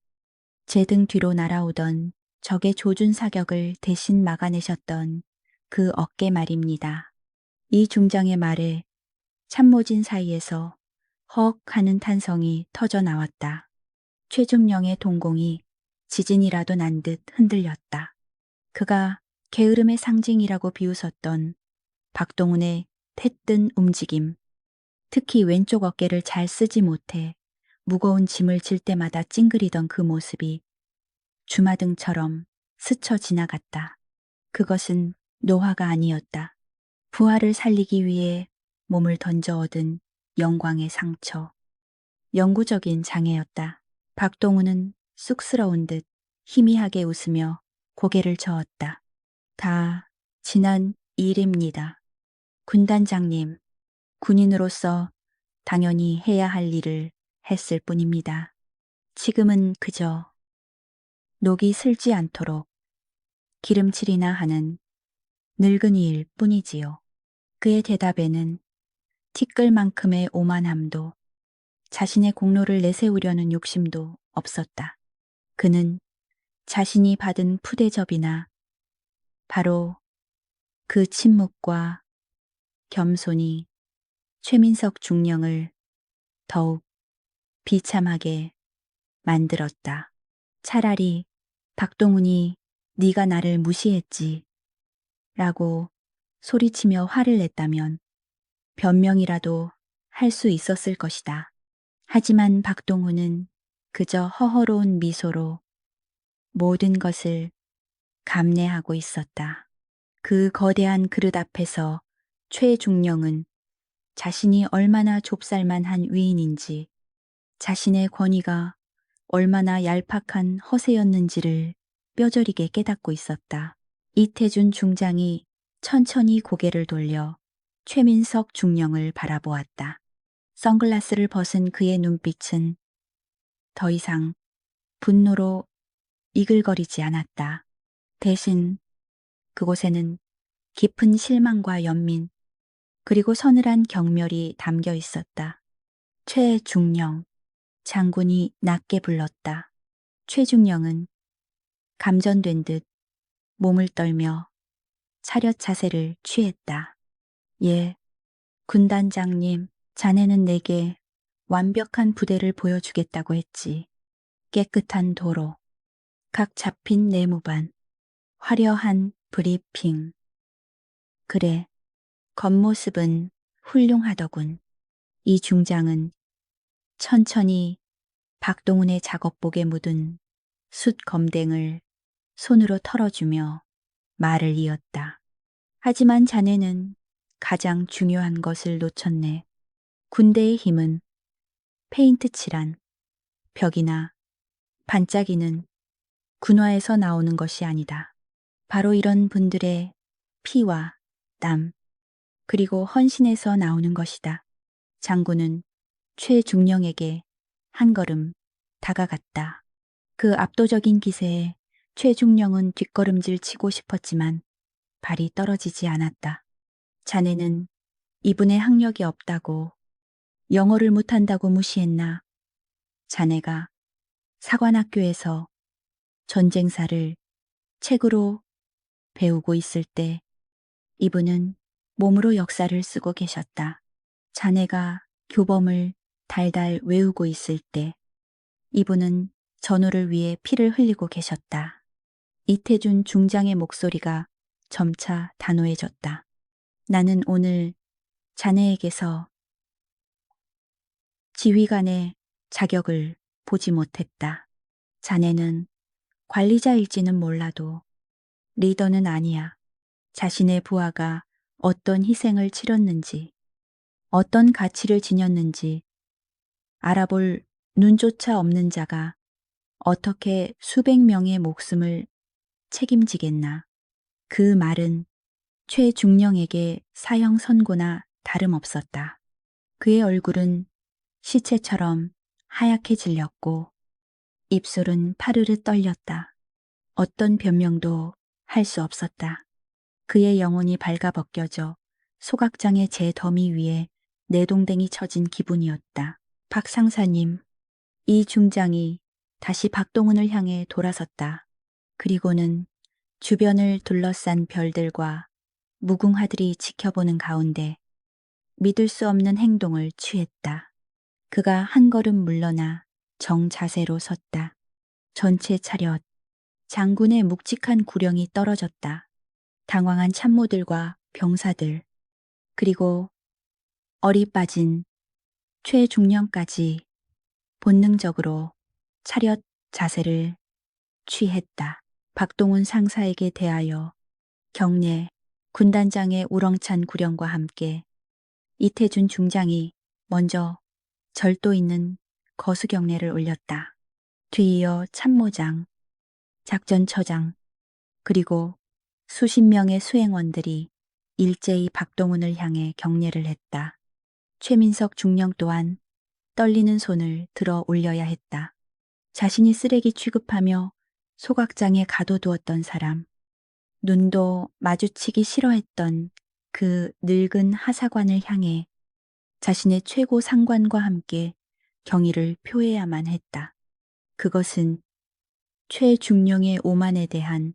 제 등 뒤로 날아오던 적의 조준 사격을 대신 막아내셨던 그 어깨 말입니다. 이 중장의 말에 참모진 사이에서 헉 하는 탄성이 터져 나왔다. 최중령의 동공이 지진이라도 난 듯 흔들렸다. 그가 게으름의 상징이라고 비웃었던 박동훈의 태뜬 움직임, 특히 왼쪽 어깨를 잘 쓰지 못해 무거운 짐을 질 때마다 찡그리던 그 모습이 주마등처럼 스쳐 지나갔다. 그것은 노화가 아니었다. 부하를 살리기 위해 몸을 던져 얻은 영광의 상처, 영구적인 장애였다. 박동훈은 쑥스러운 듯 희미하게 웃으며 고개를 저었다. 다 지난 일입니다. 군단장님, 군인으로서 당연히 해야 할 일을 했을 뿐입니다. 지금은 그저 녹이 슬지 않도록 기름칠이나 하는 늙은이일 뿐이지요. 그의 대답에는 티끌만큼의 오만함도 자신의 공로를 내세우려는 욕심도 없었다. 그는 자신이 받은 푸대접이나 바로 그 침묵과 겸손이 최민석 중령을 더욱 비참하게 만들었다. 차라리 박동훈이 네가 나를 무시했지 라고 소리치며 화를 냈다면 변명이라도 할 수 있었을 것이다. 하지만 박동훈은 그저 허허로운 미소로 모든 것을 감내하고 있었다. 그 거대한 그릇 앞에서 최중령은 자신이 얼마나 좁쌀만한 위인인지, 자신의 권위가 얼마나 얄팍한 허세였는지를 뼈저리게 깨닫고 있었다. 이태준 중장이 천천히 고개를 돌려 최민석 중령을 바라보았다. 선글라스를 벗은 그의 눈빛은 더 이상 분노로 이글거리지 않았다. 대신 그곳에는 깊은 실망과 연민, 그리고 서늘한 경멸이 담겨 있었다. 최중령, 장군이 낮게 불렀다. 최중령은 감전된 듯 몸을 떨며 차렷 자세를 취했다. 예, 군단장님, 자네는 내게 완벽한 부대를 보여주겠다고 했지. 깨끗한 도로, 각 잡힌 내무반, 화려한 브리핑. 그래, 겉모습은 훌륭하더군. 이 중장은 천천히 박동훈의 작업복에 묻은 숯 검댕을 손으로 털어주며 말을 이었다. 하지만 자네는 가장 중요한 것을 놓쳤네. 군대의 힘은 페인트 칠한 벽이나 반짝이는 군화에서 나오는 것이 아니다. 바로 이런 분들의 피와 땀, 그리고 헌신에서 나오는 것이다. 장군은 최중령에게 한 걸음 다가갔다. 그 압도적인 기세에 최중령은 뒷걸음질 치고 싶었지만 발이 떨어지지 않았다. 자네는 이분의 학력이 없다고, 영어를 못한다고 무시했나? 자네가 사관학교에서 전쟁사를 책으로 배우고 있을 때 이분은 몸으로 역사를 쓰고 계셨다. 자네가 교범을 달달 외우고 있을 때 이분은 전우를 위해 피를 흘리고 계셨다. 이태준 중장의 목소리가 점차 단호해졌다. 나는 오늘 자네에게서 지휘관의 자격을 보지 못했다. 자네는 관리자일지는 몰라도 리더는 아니야. 자신의 부하가 어떤 희생을 치렀는지, 어떤 가치를 지녔는지 알아볼 눈조차 없는 자가 어떻게 수백 명의 목숨을 책임지겠나. 그 말은 최중령에게 사형 선고나 다름없었다. 그의 얼굴은 시체처럼 하얗게 질렸고 입술은 파르르 떨렸다. 어떤 변명도 할 수 없었다. 그의 영혼이 발가벗겨져 소각장의 제 더미 위에 내동댕이 쳐진 기분이었다. 박 상사님, 이 중장이 다시 박동훈을 향해 돌아섰다. 그리고는 주변을 둘러싼 별들과 무궁화들이 지켜보는 가운데 믿을 수 없는 행동을 취했다. 그가 한 걸음 물러나 정자세로 섰다. 전체 차렷, 장군의 묵직한 구령이 떨어졌다. 당황한 참모들과 병사들, 그리고 어리 빠진 최중령까지 본능적으로 차렷 자세를 취했다. 박동훈 상사에게 대하여 경례, 군단장의 우렁찬 구령과 함께 이태준 중장이 먼저 절도 있는 거수경례를 올렸다. 뒤이어 참모장, 작전처장, 그리고 수십 명의 수행원들이 일제히 박동훈을 향해 경례를 했다. 최민석 중령 또한 떨리는 손을 들어 올려야 했다. 자신이 쓰레기 취급하며 소각장에 가둬두었던 사람, 눈도 마주치기 싫어했던 그 늙은 하사관을 향해 자신의 최고 상관과 함께 경의를 표해야만 했다. 그것은 최중령의 오만에 대한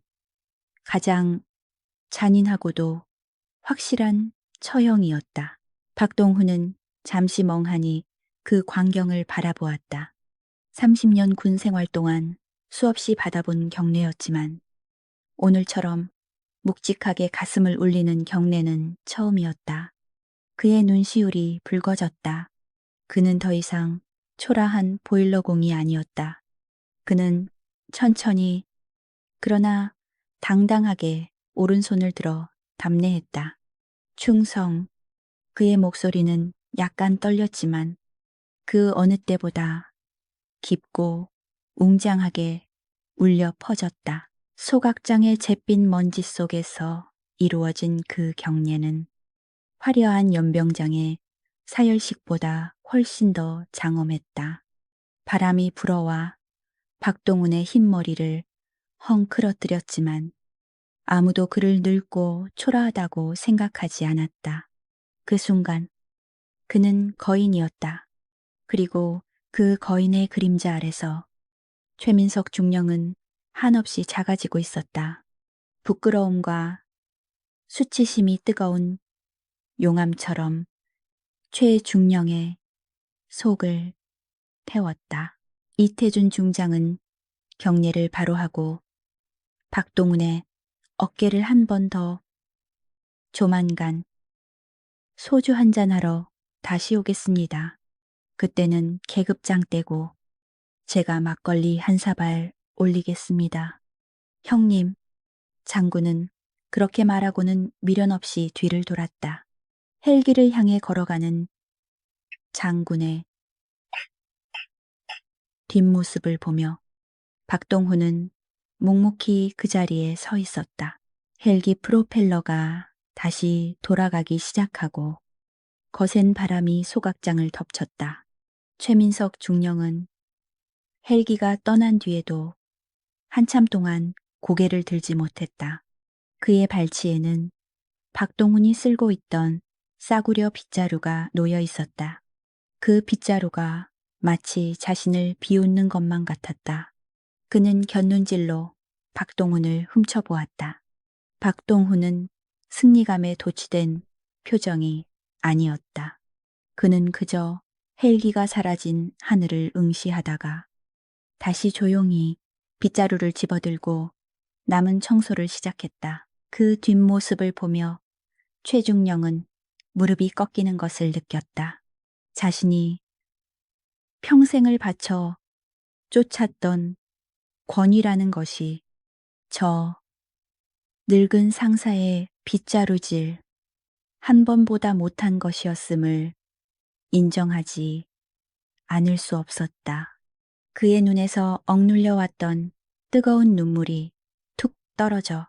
가장 잔인하고도 확실한 처형이었다. 박동훈은 잠시 멍하니 그 광경을 바라보았다. 30년 군 생활 동안 수없이 받아본 경례였지만 오늘처럼 묵직하게 가슴을 울리는 경례는 처음이었다. 그의 눈시울이 붉어졌다. 그는 더 이상 초라한 보일러공이 아니었다. 그는 천천히 그러나 당당하게 오른손을 들어 답례했다. 충성. 그의 목소리는 약간 떨렸지만 그 어느 때보다 깊고 웅장하게 울려 퍼졌다. 소각장의 잿빛 먼지 속에서 이루어진 그 경례는 화려한 연병장의 사열식보다 훨씬 더 장엄했다. 바람이 불어와 박동훈의 흰머리를 헝클어뜨렸지만 아무도 그를 늙고 초라하다고 생각하지 않았다. 그 순간 그는 거인이었다. 그리고 그 거인의 그림자 아래서 최민석 중령은 한없이 작아지고 있었다. 부끄러움과 수치심이 뜨거운 용암처럼 최중령의 속을 태웠다. 이태준 중장은 경례를 바로 하고 박동훈의 어깨를 한 번 더 조만간 소주 한잔하러 다시 오겠습니다. 그때는 계급장 때고 제가 막걸리 한 사발 올리겠습니다. 형님, 장군은 그렇게 말하고는 미련 없이 뒤를 돌았다. 헬기를 향해 걸어가는 장군의 뒷모습을 보며 박동훈은 묵묵히 그 자리에 서 있었다. 헬기 프로펠러가 다시 돌아가기 시작하고 거센 바람이 소각장을 덮쳤다. 최민석 중령은 헬기가 떠난 뒤에도 한참 동안 고개를 들지 못했다. 그의 발치에는 박동훈이 쓸고 있던 싸구려 빗자루가 놓여 있었다. 그 빗자루가 마치 자신을 비웃는 것만 같았다. 그는 곁눈질로 박동훈을 훔쳐보았다. 박동훈은 승리감에 도취된 표정이 아니었다. 그는 그저 헬기가 사라진 하늘을 응시하다가 다시 조용히 빗자루를 집어들고 남은 청소를 시작했다. 그 뒷모습을 보며 최중령은 무릎이 꺾이는 것을 느꼈다. 자신이 평생을 바쳐 쫓았던 권위라는 것이 저 늙은 상사의 빗자루질 한 번보다 못한 것이었음을 인정하지 않을 수 없었다. 그의 눈에서 억눌려 왔던 뜨거운 눈물이 툭 떨어져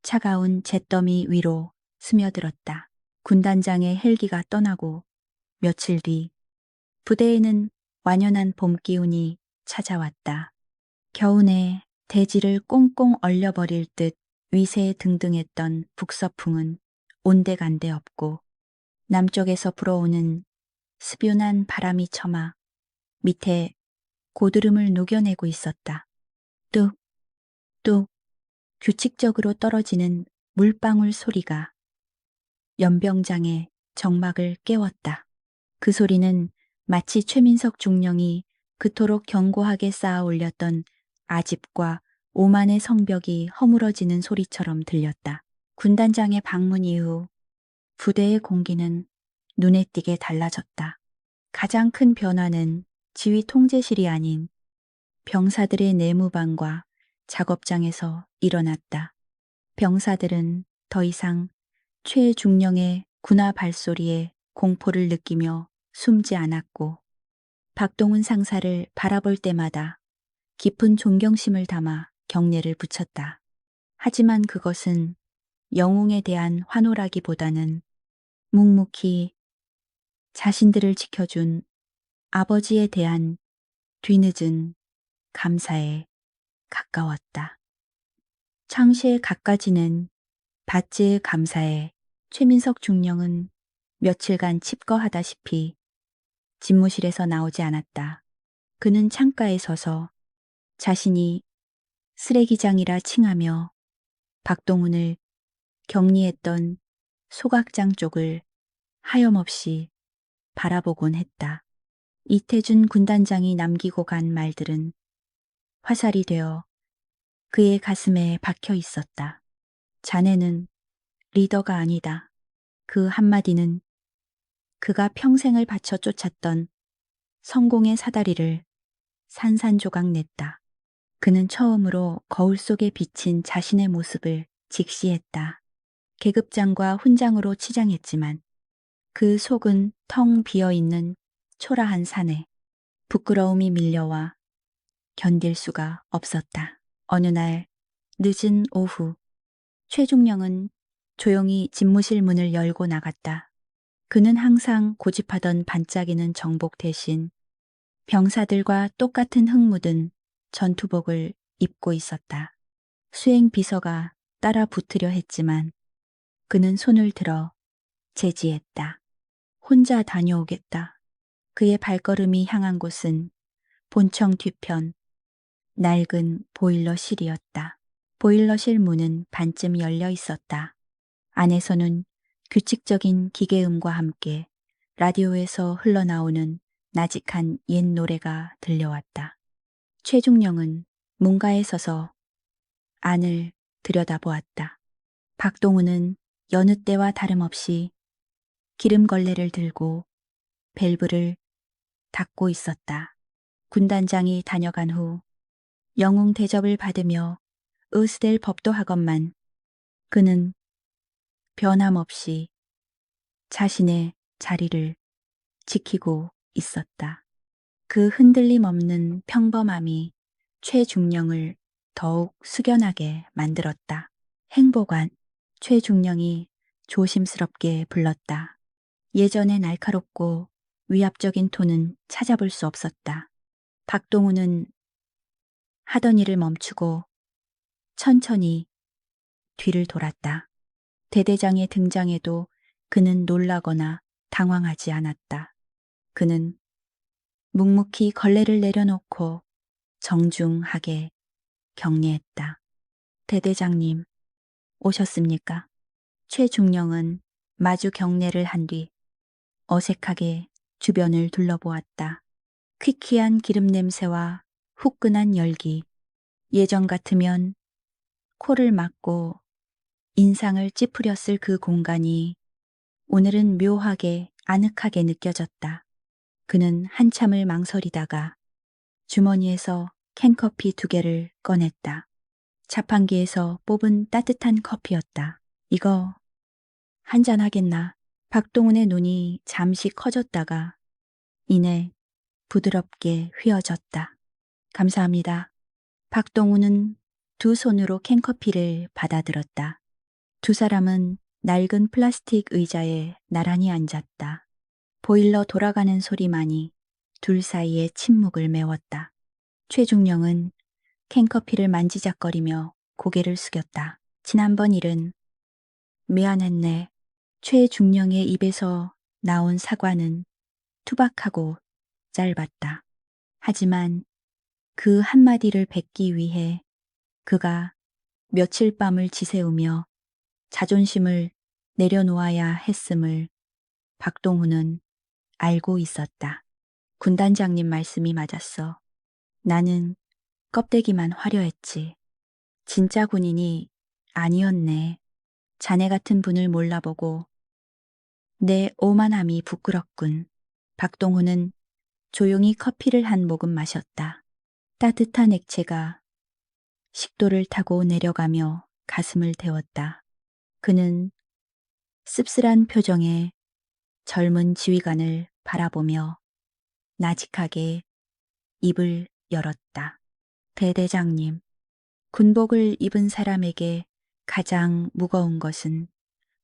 차가운 잿더미 위로 스며들었다. 군단장의 헬기가 떠나고 며칠 뒤 부대에는 완연한 봄 기운이 찾아왔다. 겨우내 대지를 꽁꽁 얼려버릴 듯 위세등등했던 북서풍은 온데간데 없고 남쪽에서 불어오는 습윤한 바람이 처마 밑에 고드름을 녹여내고 있었다. 뚝, 뚝 규칙적으로 떨어지는 물방울 소리가 연병장의 정막을 깨웠다. 그 소리는 마치 최민석 중령이 그토록 견고하게 쌓아 올렸던 아집과 오만의 성벽이 허물어지는 소리처럼 들렸다. 군단장의 방문 이후 부대의 공기는 눈에 띄게 달라졌다. 가장 큰 변화는 지휘 통제실이 아닌 병사들의 내무반과 작업장에서 일어났다. 병사들은 더 이상 최중령의 군화 발소리에 공포를 느끼며 숨지 않았고 박동훈 상사를 바라볼 때마다 깊은 존경심을 담아 경례를 붙였다. 하지만 그것은 영웅에 대한 환호라기보다는 묵묵히 자신들을 지켜준 아버지에 대한 뒤늦은 감사에 가까웠다. 창시의 갖가지는 받지의 감사에 최민석 중령은 며칠간 칩거하다시피 집무실에서 나오지 않았다. 그는 창가에 서서 자신이 쓰레기장이라 칭하며 박동훈을 격리했던 소각장 쪽을 하염없이 바라보곤 했다. 이태준 군단장이 남기고 간 말들은 화살이 되어 그의 가슴에 박혀 있었다. 자네는 리더가 아니다. 그 한마디는 그가 평생을 바쳐 쫓았던 성공의 사다리를 산산조각 냈다. 그는 처음으로 거울 속에 비친 자신의 모습을 직시했다. 계급장과 훈장으로 치장했지만 그 속은 텅 비어있는 초라한 산에 부끄러움이 밀려와 견딜 수가 없었다. 어느 날 늦은 오후 최중령은 조용히 집무실 문을 열고 나갔다. 그는 항상 고집하던 반짝이는 정복 대신 병사들과 똑같은 흙 묻은 전투복을 입고 있었다. 수행 비서가 따라 붙으려 했지만 그는 손을 들어 제지했다. 혼자 다녀오겠다. 그의 발걸음이 향한 곳은 본청 뒤편 낡은 보일러실이었다. 보일러실 문은 반쯤 열려 있었다. 안에서는 규칙적인 기계음과 함께 라디오에서 흘러나오는 나직한 옛 노래가 들려왔다. 최중령은 문가에 서서 안을 들여다보았다. 박동훈은 여느 때와 다름없이 기름걸레를 들고 밸브를 닫고 있었다. 군단장이 다녀간 후 영웅 대접을 받으며 으스댈 법도 하건만 그는 변함없이 자신의 자리를 지키고 있었다. 그 흔들림 없는 평범함이 최중령을 더욱 숙연하게 만들었다. 행보관, 최중령이 조심스럽게 불렀다. 예전의 날카롭고 위압적인 톤은 찾아볼 수 없었다. 박동우는 하던 일을 멈추고 천천히 뒤를 돌았다. 대대장의 등장에도 그는 놀라거나 당황하지 않았다. 그는 묵묵히 걸레를 내려놓고 정중하게 격리했다. 대대장님, 오셨습니까? 최중령은 마주 경례를 한 뒤 어색하게 주변을 둘러보았다. 퀴퀴한 기름 냄새와 후끈한 열기. 예전 같으면 코를 막고 인상을 찌푸렸을 그 공간이 오늘은 묘하게 아늑하게 느껴졌다. 그는 한참을 망설이다가 주머니에서 캔커피 2개를 꺼냈다. 자판기에서 뽑은 따뜻한 커피였다. 이거 한잔하겠나? 박동훈의 눈이 잠시 커졌다가 이내 부드럽게 휘어졌다. 감사합니다. 박동훈은 2 손으로 캔커피를 받아들었다. 2 사람은 낡은 플라스틱 의자에 나란히 앉았다. 보일러 돌아가는 소리만이 둘 사이의 침묵을 메웠다. 최중령은 캔커피를 만지작거리며 고개를 숙였다. 지난번 일은 미안했네. 최중령의 입에서 나온 사과는 투박하고 짧았다. 하지만 그 한마디를 뱉기 위해 그가 며칠 밤을 지새우며 자존심을 내려놓아야 했음을 박동훈은 알고 있었다. 군단장님 말씀이 맞았어. 나는 껍데기만 화려했지. 진짜 군인이 아니었네. 자네 같은 분을 몰라보고 내 오만함이 부끄럽군. 박동훈은 조용히 커피를 한 모금 마셨다. 따뜻한 액체가 식도를 타고 내려가며 가슴을 데웠다. 그는 씁쓸한 표정에 젊은 지휘관을 바라보며 나직하게 입을 열었다. 대대장님, 군복을 입은 사람에게 가장 무거운 것은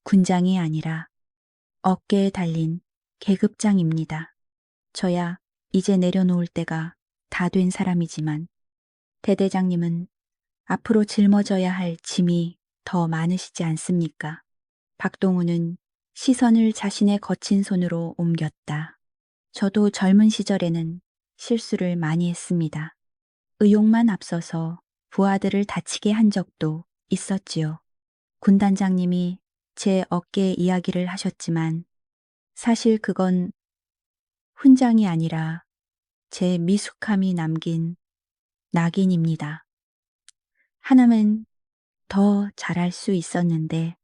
군장이 아니라 어깨에 달린 계급장입니다. 저야 이제 내려놓을 때가 다 된 사람이지만 대대장님은 앞으로 짊어져야 할 짐이 더 많으시지 않습니까? 박동훈은 시선을 자신의 거친 손으로 옮겼다. 저도 젊은 시절에는 실수를 많이 했습니다. 의욕만 앞서서 부하들을 다치게 한 적도 있었지요. 군단장님이 제 어깨 이야기를 하셨지만 사실 그건 훈장이 아니라 제 미숙함이 남긴 낙인입니다. 하나는 더 잘할 수 있었는데,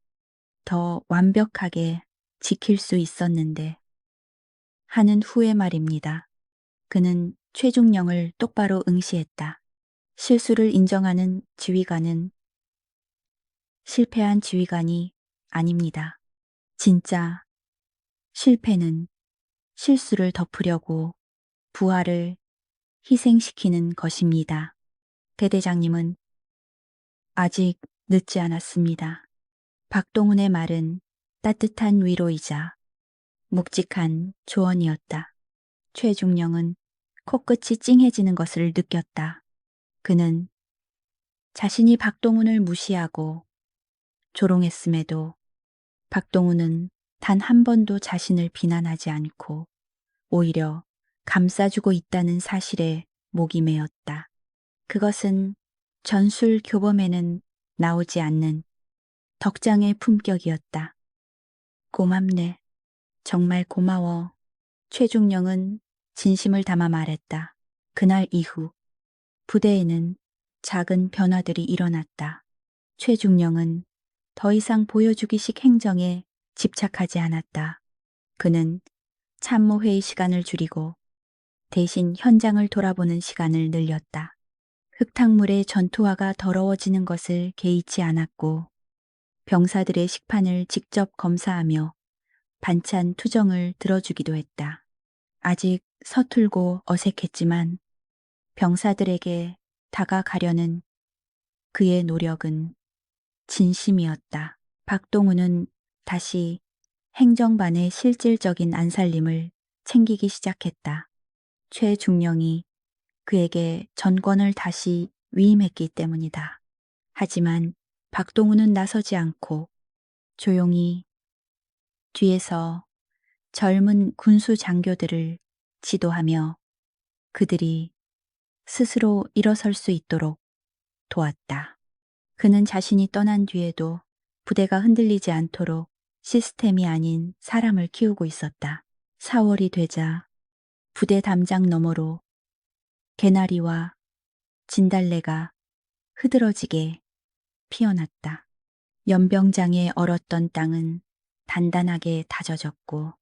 더 완벽하게 지킬 수 있었는데 하는 후에 말입니다. 그는 최중령을 똑바로 응시했다. 실수를 인정하는 지휘관은 실패한 지휘관이 아닙니다. 진짜 실패는 실수를 덮으려고 부하를 희생시키는 것입니다. 대대장님은 아직 늦지 않았습니다. 박동훈의 말은 따뜻한 위로이자 묵직한 조언이었다. 최중령은 코끝이 찡해지는 것을 느꼈다. 그는 자신이 박동훈을 무시하고 조롱했음에도 박동훈은 단 한 번도 자신을 비난하지 않고 오히려 감싸주고 있다는 사실에 목이 메었다. 그것은 전술 교범에는 나오지 않는 덕장의 품격이었다. 고맙네. 정말 고마워. 최중령은 진심을 담아 말했다. 그날 이후 부대에는 작은 변화들이 일어났다. 최중령은 더 이상 보여주기식 행정에 집착하지 않았다. 그는 참모회의 시간을 줄이고 대신 현장을 돌아보는 시간을 늘렸다. 흙탕물의 전투화가 더러워지는 것을 개의치 않았고 병사들의 식판을 직접 검사하며 반찬 투정을 들어주기도 했다. 아직 서툴고 어색했지만 병사들에게 다가가려는 그의 노력은 진심이었다. 박동우는 다시 행정반의 실질적인 안살림을 챙기기 시작했다. 최중령이 그에게 전권을 다시 위임했기 때문이다. 하지만 박동우는 나서지 않고 조용히 뒤에서 젊은 군수 장교들을 지도하며 그들이 스스로 일어설 수 있도록 도왔다. 그는 자신이 떠난 뒤에도 부대가 흔들리지 않도록 시스템이 아닌 사람을 키우고 있었다. 4월이 되자 부대 담장 너머로 개나리와 진달래가 흐드러지게 피어났다. 연병장에 얼었던 땅은 단단하게 다져졌고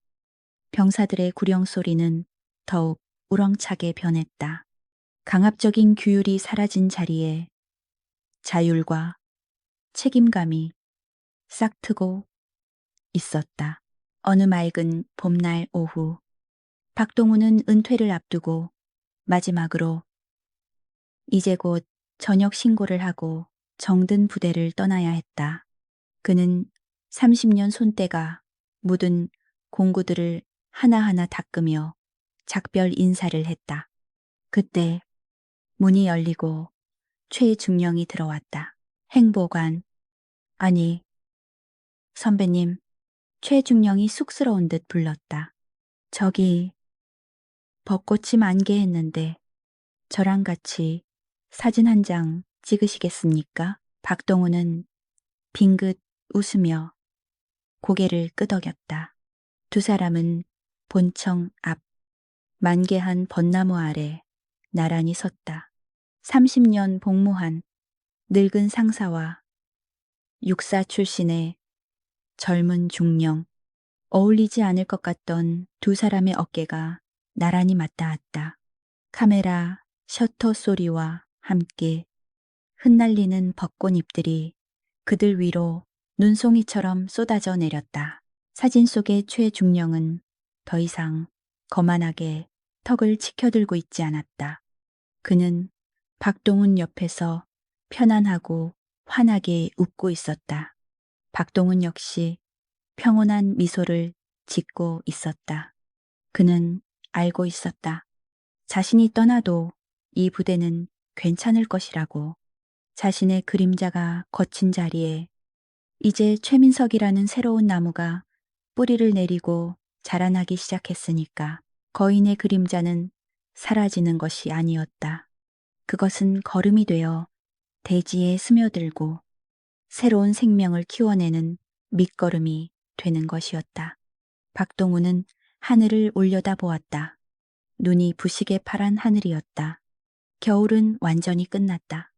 병사들의 구령 소리는 더욱 우렁차게 변했다. 강압적인 규율이 사라진 자리에 자율과 책임감이 싹트고 있었다. 어느 맑은 봄날 오후, 박동우는 은퇴를 앞두고 마지막으로 이제 곧 전역 신고를 하고 정든 부대를 떠나야 했다. 그는 30년 손때가 묻은 공구들을 하나하나 닦으며 작별 인사를 했다. 그때 문이 열리고 최중령이 들어왔다. 행보관, 아니, 선배님, 최중령이 쑥스러운 듯 불렀다. 저기 벚꽃이 만개했는데 저랑 같이 사진 한 장 찍으시겠습니까? 박동우는 빙긋 웃으며 고개를 끄덕였다. 두 사람은 본청 앞 만개한 벚나무 아래 나란히 섰다. 30년 복무한 늙은 상사와 육사 출신의 젊은 중령, 어울리지 않을 것 같던 두 사람의 어깨가 나란히 맞닿았다. 카메라 셔터 소리와 함께 흩날리는 벚꽃잎들이 그들 위로 눈송이처럼 쏟아져 내렸다. 사진 속의 최중령은 더 이상 거만하게 턱을 치켜들고 있지 않았다. 그는 박동훈 옆에서 편안하고 환하게 웃고 있었다. 박동훈 역시 평온한 미소를 짓고 있었다. 그는 알고 있었다. 자신이 떠나도 이 부대는 괜찮을 것이라고. 자신의 그림자가 거친 자리에 이제 최민석이라는 새로운 나무가 뿌리를 내리고 자라나기 시작했으니까 거인의 그림자는 사라지는 것이 아니었다. 그것은 거름이 되어 대지에 스며들고 새로운 생명을 키워내는 밑거름이 되는 것이었다. 박동우는 하늘을 올려다보았다. 눈이 부시게 파란 하늘이었다. 겨울은 완전히 끝났다.